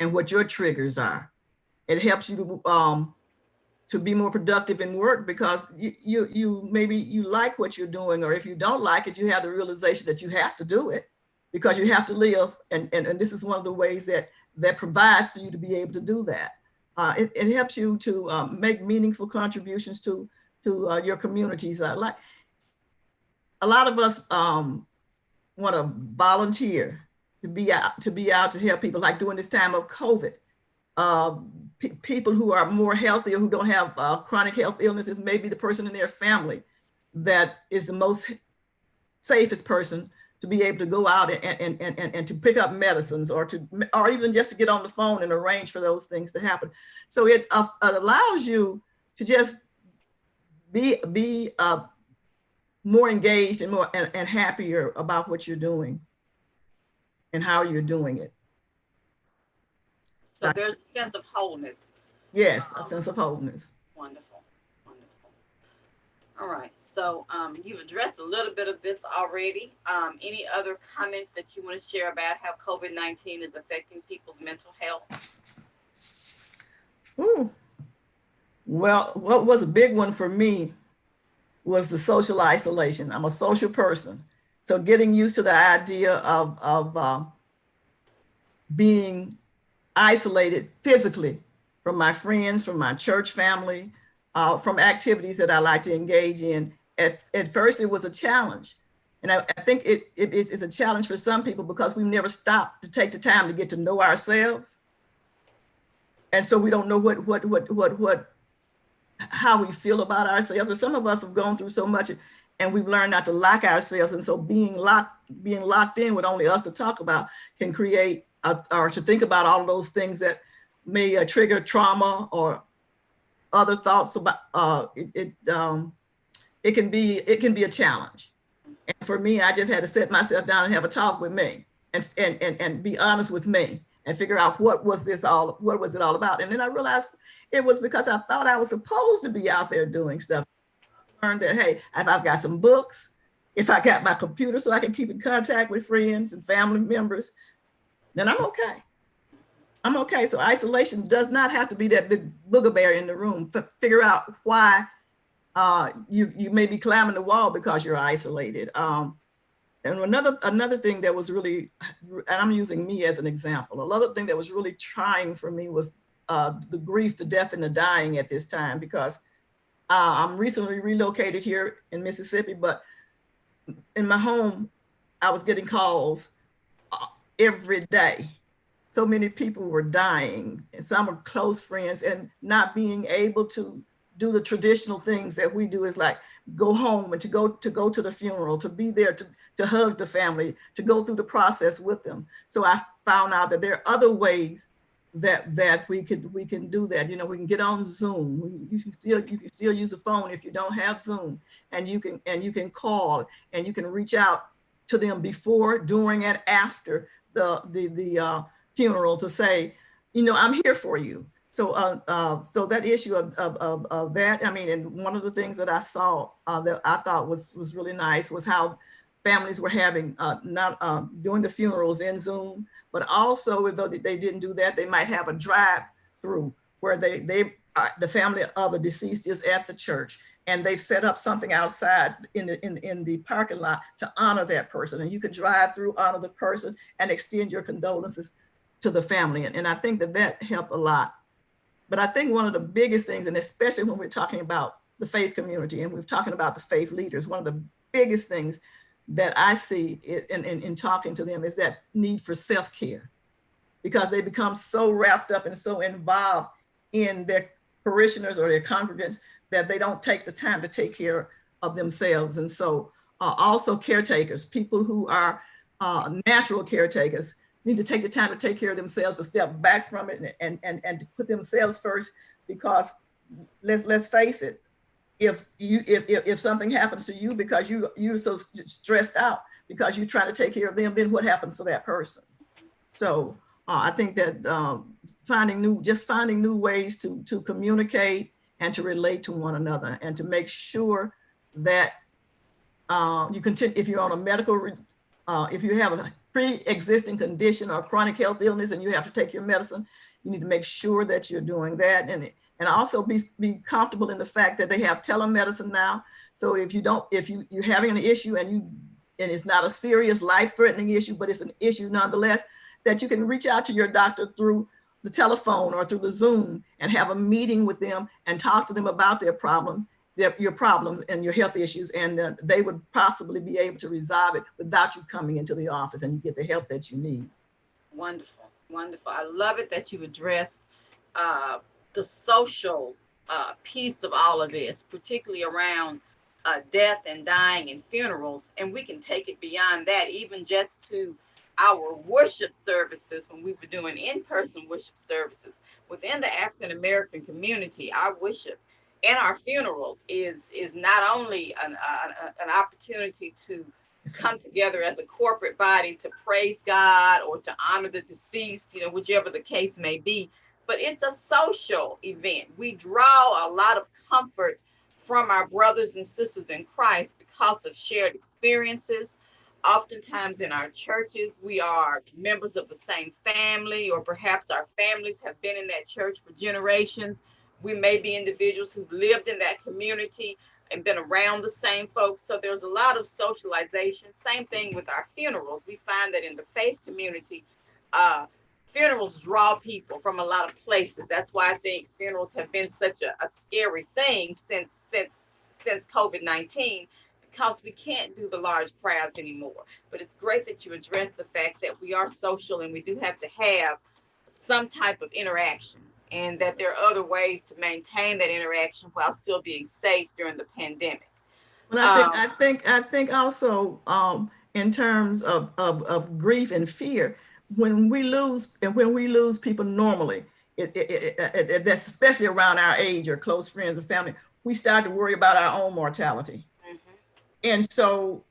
and what your triggers are. It helps you to be more productive in work because you maybe you like what you're doing, or if you don't like it, you have the realization that you have to do it because you have to live. And this is one of the ways that provides for you to be able to do that. It helps you to make meaningful contributions to your communities. Like a lot of us want to volunteer to be out to help people, like during this time of COVID. People who are more healthy or who don't have chronic health illnesses, maybe the person in their family that is the most safest person to be able to go out and to pick up medicines or even just to get on the phone and arrange for those things to happen. So it allows you to just be more engaged and more and happier about what you're doing and how you're doing it. So there's a sense of wholeness. Yes, a sense of wholeness. Wonderful, wonderful. All right, so you've addressed a little bit of this already. Any other comments that you want to share about how COVID-19 is affecting people's mental health? Ooh. Well, what was a big one for me was the social isolation. I'm a social person. So getting used to the idea of being isolated physically from my friends, from my church family, from activities that I like to engage in. At first, it was a challenge. And I think it's a challenge for some people because we never stop to take the time to get to know ourselves. And so we don't know how we feel about ourselves. Or some of us have gone through so much and we've learned not to like ourselves. And so being locked in with only us to talk about can create or to think about all of those things that may trigger trauma or other thoughts about it can be a challenge. And for me, I just had to sit myself down and have a talk with me and be honest with me and figure out what was it all about. And then I realized it was because I thought I was supposed to be out there doing stuff. I learned that, hey, if I've got some books, if I got my computer so I can keep in contact with friends and family members, then I'm okay. I'm okay. So isolation does not have to be that big booger bear in the room. Figure out why you may be climbing the wall because you're isolated. And another thing that was really, and I'm using me as an example, another thing that was really trying for me was the grief, the death, and the dying at this time, because I'm recently relocated here in Mississippi, but in my home, I was getting calls every day. So many people were dying, and some are close friends, and not being able to do the traditional things that we do, is like go home and to go to the funeral, to be there, to hug the family, to go through the process with them. So I found out that there are other ways that we can do that. You know, we can get on Zoom. You can still use a phone if you don't have Zoom, and you can call and you can reach out to them before, during, and after the funeral to say, you know, I'm here for you. So so that issue of that, I mean, and one of the things that I saw that I thought was really nice was how families were having doing the funerals in Zoom, but also, though they didn't do that, they might have a drive-through where the family of the deceased is at the church, and they've set up something outside in the parking lot to honor that person, and you could drive through, honor the person, and extend your condolences to the family, and I think that helped a lot. But I think one of the biggest things, and especially when we're talking about the faith community and we're talking about the faith leaders, one of the biggest things that I see in talking to them is that need for self-care, because they become so wrapped up and so involved in their parishioners or their congregants that they don't take the time to take care of themselves. And so also caretakers, people who are natural caretakers, need to take the time to take care of themselves, to step back from it and to put themselves first, because let's face it, if something happens to you because you're so stressed out because you're trying to take care of them, then what happens to that person? So I think that finding new ways to communicate and to relate to one another, and to make sure that you continue, if you're on a medical, if you have a pre-existing condition or chronic health illness and you have to take your medicine, you need to make sure that you're doing that, and also be comfortable in the fact that they have telemedicine now. So if you're having an issue and it's not a serious life-threatening issue, but it's an issue nonetheless, that you can reach out to your doctor through the telephone or through the Zoom and have a meeting with them and talk to them about your problems and your health issues, and they would possibly be able to resolve it without you coming into the office, and you get the help that you need. Wonderful, wonderful. I love it that you addressed the social piece of all of this, particularly around death and dying and funerals. And we can take it beyond that, even just to our worship services. When we were doing in-person worship services within the African American community, our worship and our funerals is not only an opportunity to come together as a corporate body to praise God or to honor the deceased, you know, whichever the case may be, but it's a social event. We draw a lot of comfort from our brothers and sisters in Christ because of shared experiences. Oftentimes in our churches, we are members of the same family, or perhaps our families have been in that church for generations. We may be individuals who've lived in that community and been around the same folks. So there's a lot of socialization. Same thing with our funerals. We find that in the faith community, funerals draw people from a lot of places. That's why I think funerals have been such a scary thing since COVID-19, because we can't do the large crowds anymore. But it's great that you address the fact that we are social and we do have to have some type of interaction, and that there are other ways to maintain that interaction while still being safe during the pandemic. Well, I think also in terms of grief and fear, when we lose people normally, that's especially around our age or close friends or family, we start to worry about our own mortality. Mm-hmm. And so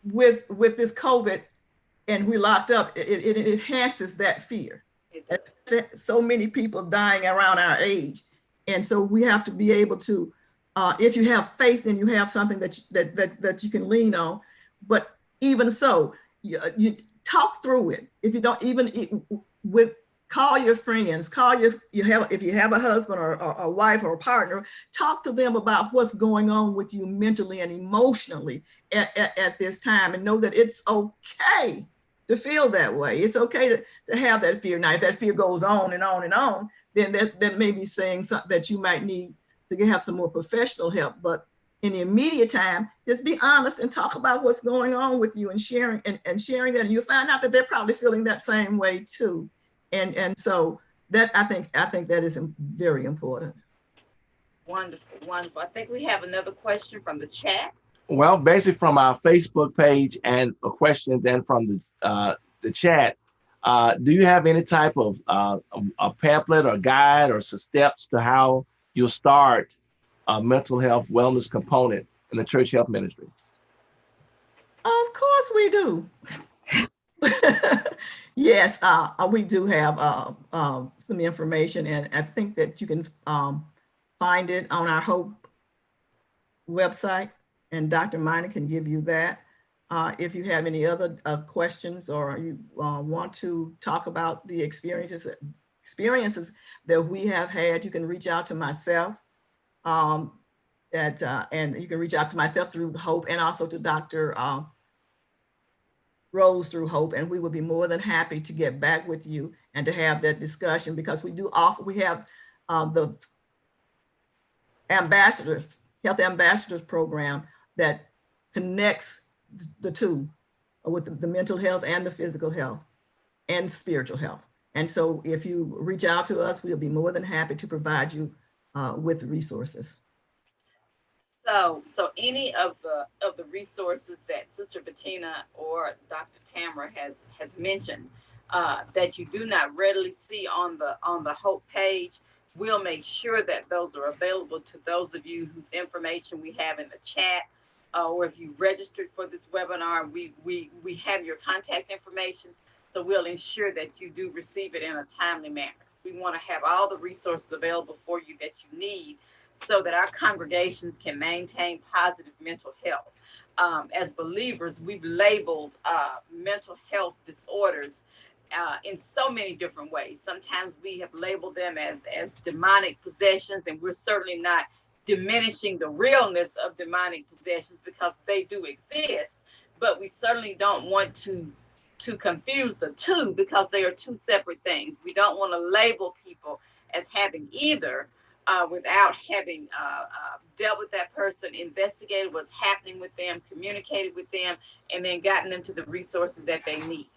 with this COVID and we're locked up, it enhances that fear. So many people dying around our age. And so we have to be able to, if you have faith, then you have something that you can lean on. But even so, you talk through it. If you don't, call your friends, if you have a husband or a wife or a partner, talk to them about what's going on with you mentally and emotionally at this time, and know that it's okay to feel that way. It's okay to have that fear. Now, if that fear goes on and on and on, then that may be saying something that you might need to have some more professional help. But in the immediate time, just be honest and talk about what's going on with you, and sharing that, and you'll find out that they're probably feeling that same way too. And so that I think that is very important. Wonderful, wonderful. I think we have another question from the chat. Well, basically from our Facebook page and questions, and from the chat, Do you have any type of a pamphlet or guide or some steps to how you'll start a mental health wellness component in the church health ministry? Of course we do. Yes, we do have some information, and I think that you can find it on our H.O.P.E website, and Dr. Minor can give you that. If you have any other questions, or you want to talk about the experiences that we have had, you can reach out to myself. And you can reach out to myself through H.O.P.E and also to Dr. Rose through H.O.P.E, and we would be more than happy to get back with you and to have that discussion, because we have the health ambassadors program that connects the two, with the mental health and the physical health and spiritual health. And so if you reach out to us, we'll be more than happy to provide you with resources. So any of the resources that Sister Bettina or Dr. Tamara has mentioned that you do not readily see on the H.O.P.E page, we'll make sure that those are available to those of you whose information we have in the chat, or if you registered for this webinar, we have your contact information. So we'll ensure that you do receive it in a timely manner. We want to have all the resources available for you that you need, so that our congregations can maintain positive mental health. As believers, we've labeled mental health disorders in so many different ways. Sometimes we have labeled them as demonic possessions, and we're certainly not diminishing the realness of demonic possessions, because they do exist, but we certainly don't want to confuse the two, because they are two separate things. We don't want to label people as having either without having dealt with that person, investigated what's happening with them, communicated with them, and then gotten them to the resources that they need.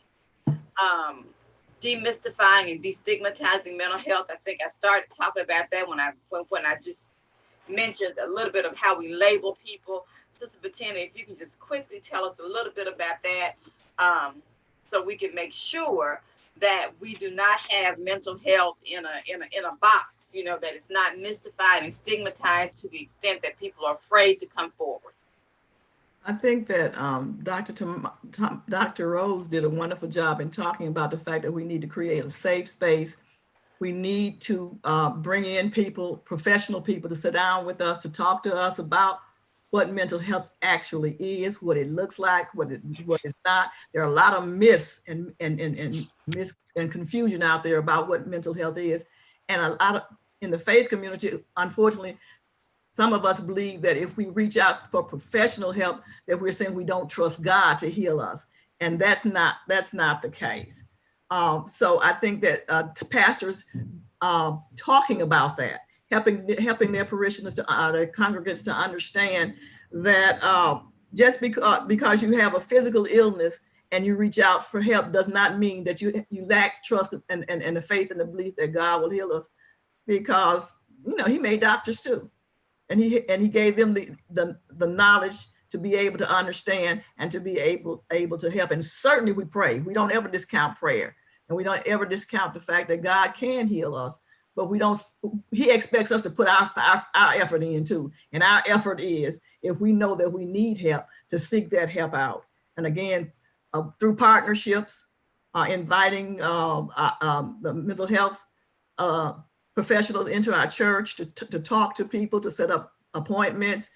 Demystifying and destigmatizing mental health. I think I started talking about that when I just mentioned a little bit of how we label people. Sister Bettina, if you can just quickly tell us a little bit about that, so we can make sure that we do not have mental health in a box, that it's not mystified and stigmatized to the extent that people are afraid to come forward. I think that Dr. Rose did a wonderful job in talking about the fact that we need to create a safe space. We need to bring in professional people to sit down with us, to talk to us about what mental health actually is, what it looks like, what it's not. There are a lot of myths and confusion out there about what mental health is. And a lot of, in the faith community, unfortunately, some of us believe that if we reach out for professional help, that we're saying we don't trust God to heal us. And that's not the case. So I think that pastors talking about that, helping their parishioners, their congregants to understand that just because you have a physical illness and you reach out for help does not mean that you lack trust and the faith and the belief that God will heal us, because he made doctors too, and he gave them the knowledge to be able to understand and to be able to help. And certainly we pray. We don't ever discount prayer, and we don't ever discount the fact that God can heal us, but he expects us to put our effort in too. And our effort is, if we know that we need help, to seek that help out. And again, through partnerships, inviting the mental health professionals into our church to talk to people, to set up appointments.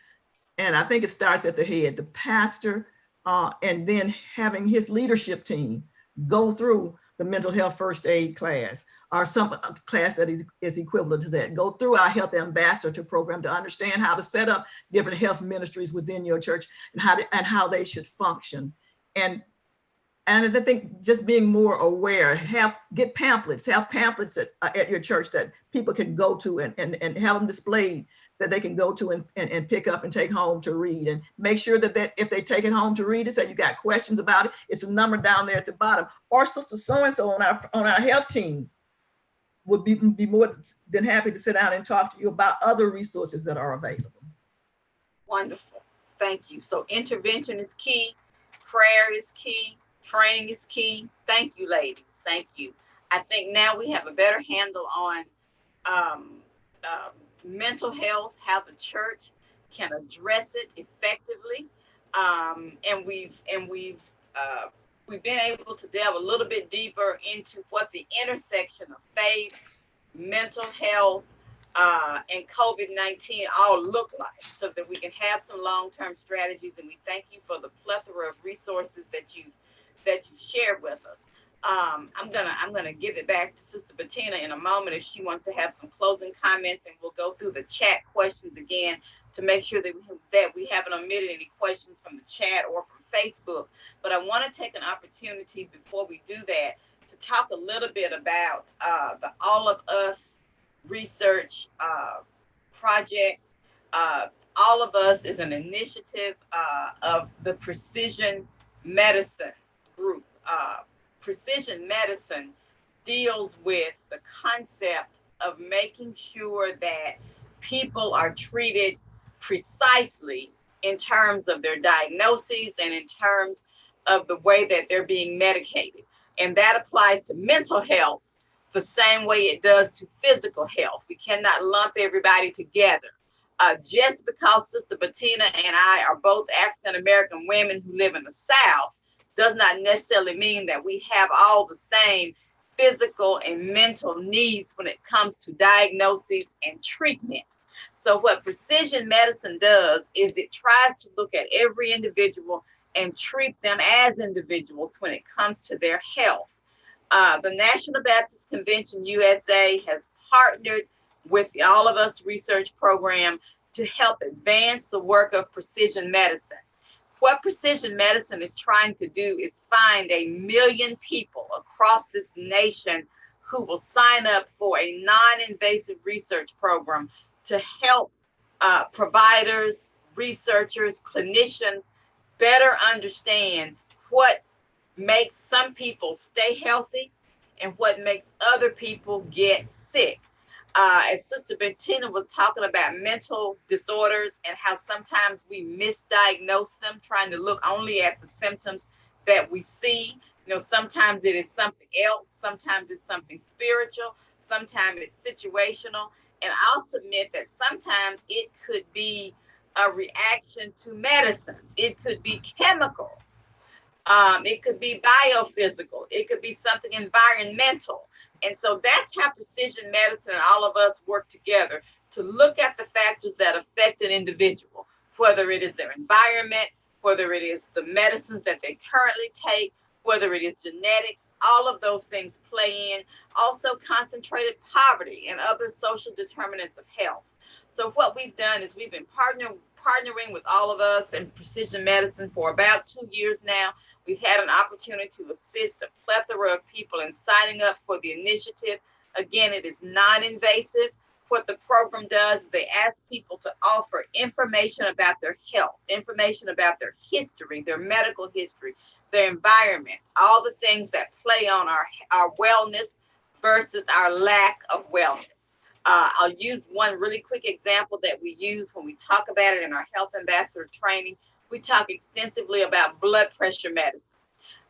And I think it starts at the head, the pastor, and then having his leadership team go through the mental health first aid class, or some class that is equivalent to that. Go through our health ambassador program to understand how to set up different health ministries within your church and how they should function. And I think just being more aware, get pamphlets, have pamphlets at your church that people can go to and have them displayed, that they can go to and pick up and take home to read. And make sure that if they take it home to read it, say you got questions about it, it's a number down there at the bottom. Or Sister so-and-so on our health team would be more than happy to sit down and talk to you about other resources that are available. Wonderful. Thank you. So intervention is key. Prayer is key. Training is key. Thank you, ladies. Thank you. I think now we have a better handle on um, mental health, how the church can address it effectively, we've been able to delve a little bit deeper into what the intersection of faith, mental health, and COVID-19 all look like, so that we can have some long-term strategies. And we thank you for the plethora of resources that you shared with us. I'm gonna give it back to Sister Bettina in a moment if she wants to have some closing comments, and we'll go through the chat questions again to make sure that we haven't omitted any questions from the chat or from Facebook. But I want to take an opportunity before we do that to talk a little bit about the All of Us research project. All of Us is an initiative of the Precision Medicine group. Precision medicine deals with the concept of making sure that people are treated precisely in terms of their diagnoses and in terms of the way that they're being medicated. And that applies to mental health the same way it does to physical health. We cannot lump everybody together. Just because Sister Bettina and I are both African American women who live in the South does not necessarily mean that we have all the same physical and mental needs when it comes to diagnosis and treatment. So what precision medicine does is it tries to look at every individual and treat them as individuals when it comes to their health. The National Baptist Convention USA has partnered with the All of Us research program to help advance the work of precision medicine. What precision medicine is trying to do is find 1 million people across this nation who will sign up for a non-invasive research program to help providers, researchers, clinicians better understand what makes some people stay healthy and what makes other people get sick. As Sister Bettina was talking about mental disorders and how sometimes we misdiagnose them, trying to look only at the symptoms that we see. You know, sometimes it is something else, sometimes it's something spiritual, sometimes it's situational. And I'll submit that sometimes it could be a reaction to medicines. It could be chemical. It could be biophysical. It could be something environmental. And so that's how precision medicine and All of Us work together to look at the factors that affect an individual, whether it is their environment, whether it is the medicines that they currently take, whether it is genetics. All of those things play in. Also concentrated poverty and other social determinants of health. So what we've done is we've been partnering with All of Us and precision medicine for about 2 years now. We've had an opportunity to assist a plethora of people in signing up for the initiative. Again, it is non-invasive. What the program does is they ask people to offer information about their health, information about their history, their medical history, their environment, all the things that play on our wellness versus our lack of wellness. I'll use one really quick example that we use when we talk about it in our health ambassador training. We talk extensively about blood pressure medicine.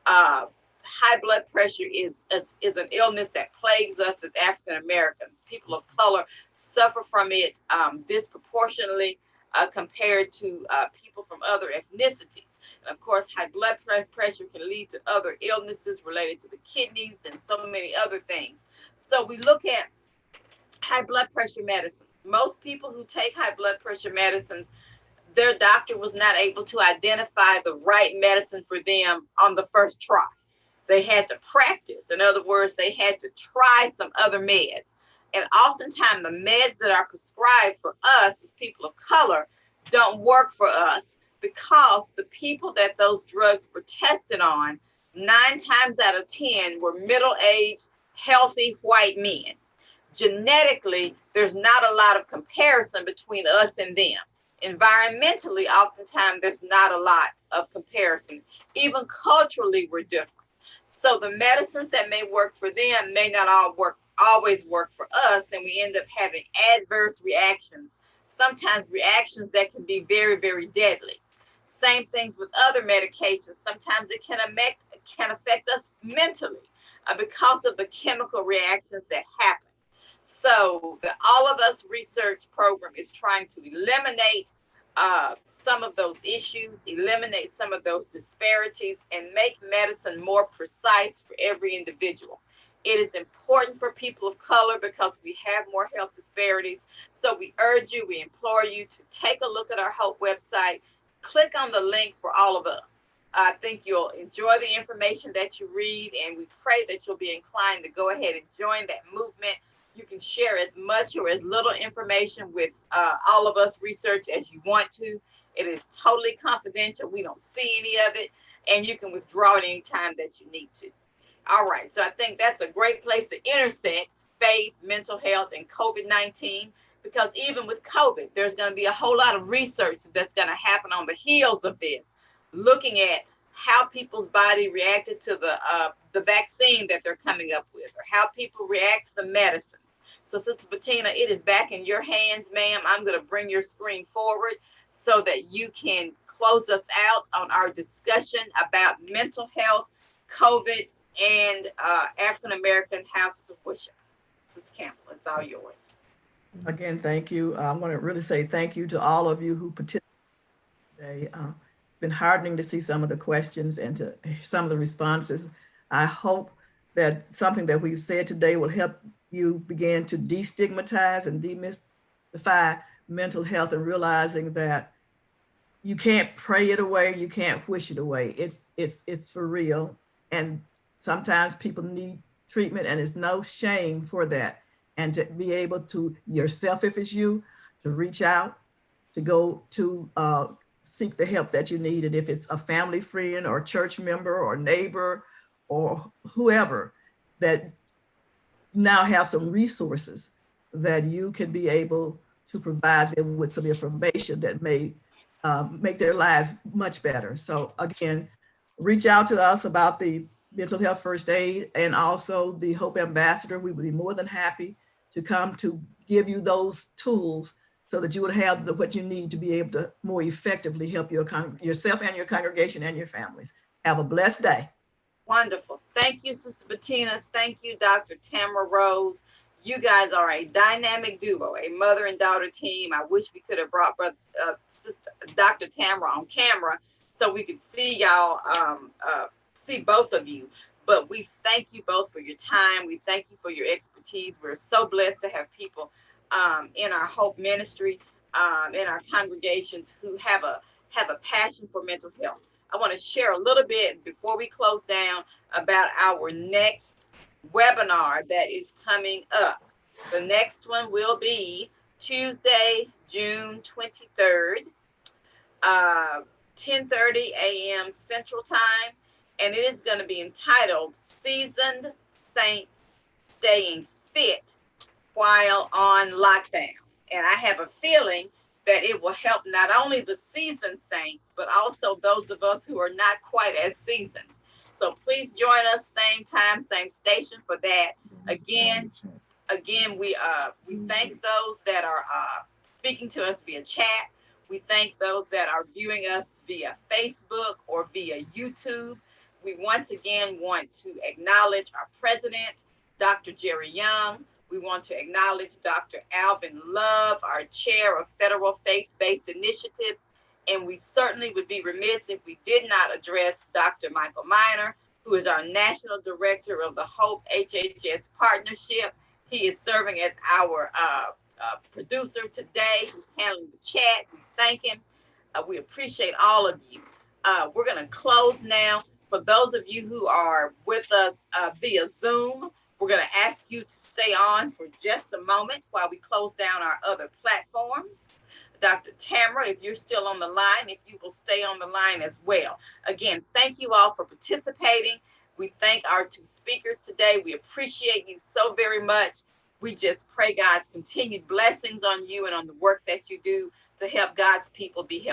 High blood pressure is an illness that plagues us as African Americans. People of color suffer from it disproportionately compared to people from other ethnicities. And of course, high blood pressure can lead to other illnesses related to the kidneys and so many other things. So we look at high blood pressure medicine. Most people who take high blood pressure medicines, their doctor was not able to identify the right medicine for them on the first try. They had to practice. In other words, they had to try some other meds. And oftentimes the meds that are prescribed for us as people of color don't work for us because the people that those drugs were tested on, 9 times out of 10 were middle-aged, healthy white men. Genetically, there's not a lot of comparison between us and them. Environmentally, oftentimes there's not a lot of comparison. Even culturally, we're different. So the medicines that may work for them may not always work for us, and we end up having adverse reactions. Sometimes reactions that can be very, very deadly. Same things with other medications. Sometimes it can affect us mentally. because of the chemical reactions that happen. So the All of Us research program is trying to eliminate some of those issues, eliminate some of those disparities, and make medicine more precise for every individual. It is important for people of color because we have more health disparities. So we urge you, we implore you to take a look at our HOPE website, click on the link for All of Us. I think you'll enjoy the information that you read, and we pray that you'll be inclined to go ahead and join that movement. You can share as much or as little information with All of Us research as you want to. It is totally confidential. We don't see any of it, and you can withdraw it anytime that you need to. All right, so I think that's a great place to intersect faith, mental health, and COVID-19, because even with COVID, there's going to be a whole lot of research that's going to happen on the heels of this, looking at how people's body reacted to the vaccine that they're coming up with, or how people react to the medicine. So Sister Bettina, it is back in your hands, ma'am. I'm going to bring your screen forward so that you can close us out on our discussion about mental health, COVID, and African-American houses of worship. Sister Campbell, it's all yours. Again, thank you. I want to really say thank you to all of you who participated today. It's been heartening to see some of the questions and to some of the responses. I hope that something that we've said today will help you begin to destigmatize and demystify mental health, and realizing that you can't pray it away, you can't wish it away. It's for real. And sometimes people need treatment, and it's no shame for that. And to be able to yourself, if it's you, to reach out, to go to seek the help that you need. And if it's a family friend or church member or neighbor or whoever, that now have some resources that you can be able to provide them with some information that may make their lives much better. So again, reach out to us about the mental health first aid and also the Hope Ambassador. We would be more than happy to come to give you those tools so that you would have what you need to be able to more effectively help yourself and your congregation and your families. Have a blessed day. Wonderful. Thank you, Sister Bettina. Thank you, Dr. Tamara Rose. You guys are a dynamic duo, a mother and daughter team. I wish we could have brought Sister Dr. Tamara on camera so we could see y'all, see both of you. But we thank you both for your time. We thank you for your expertise. We're so blessed to have people in our Hope ministry, in our congregations who have a passion for mental health. I want to share a little bit before we close down about our next webinar that is coming up. The next one will be Tuesday, June 23rd, 10:30 a.m. Central Time, and it is going to be entitled Seasoned Saints Staying Fit While on Lockdown. And I have a feeling that it will help not only the seasoned saints, but also those of us who are not quite as seasoned. So please join us, same time, same station for that. Again, we thank those that are speaking to us via chat. We thank those that are viewing us via Facebook or via YouTube. We once again want to acknowledge our president, Dr. Jerry Young. We want to acknowledge Dr. Alvin Love, our chair of Federal Faith-Based Initiatives. And we certainly would be remiss if we did not address Dr. Michael Miner, who is our National Director of the HOPE HHS Partnership. He is serving as our producer today. He's handling the chat. We thank him. We appreciate all of you. We're going to close now. For those of you who are with us via Zoom, we're going to ask you to stay on for just a moment while we close down our other platforms. Dr. Tamara, if you're still on the line, if you will stay on the line as well. Again, thank you all for participating. We thank our two speakers today. We appreciate you so very much. We just pray God's continued blessings on you and on the work that you do to help God's people be healthy.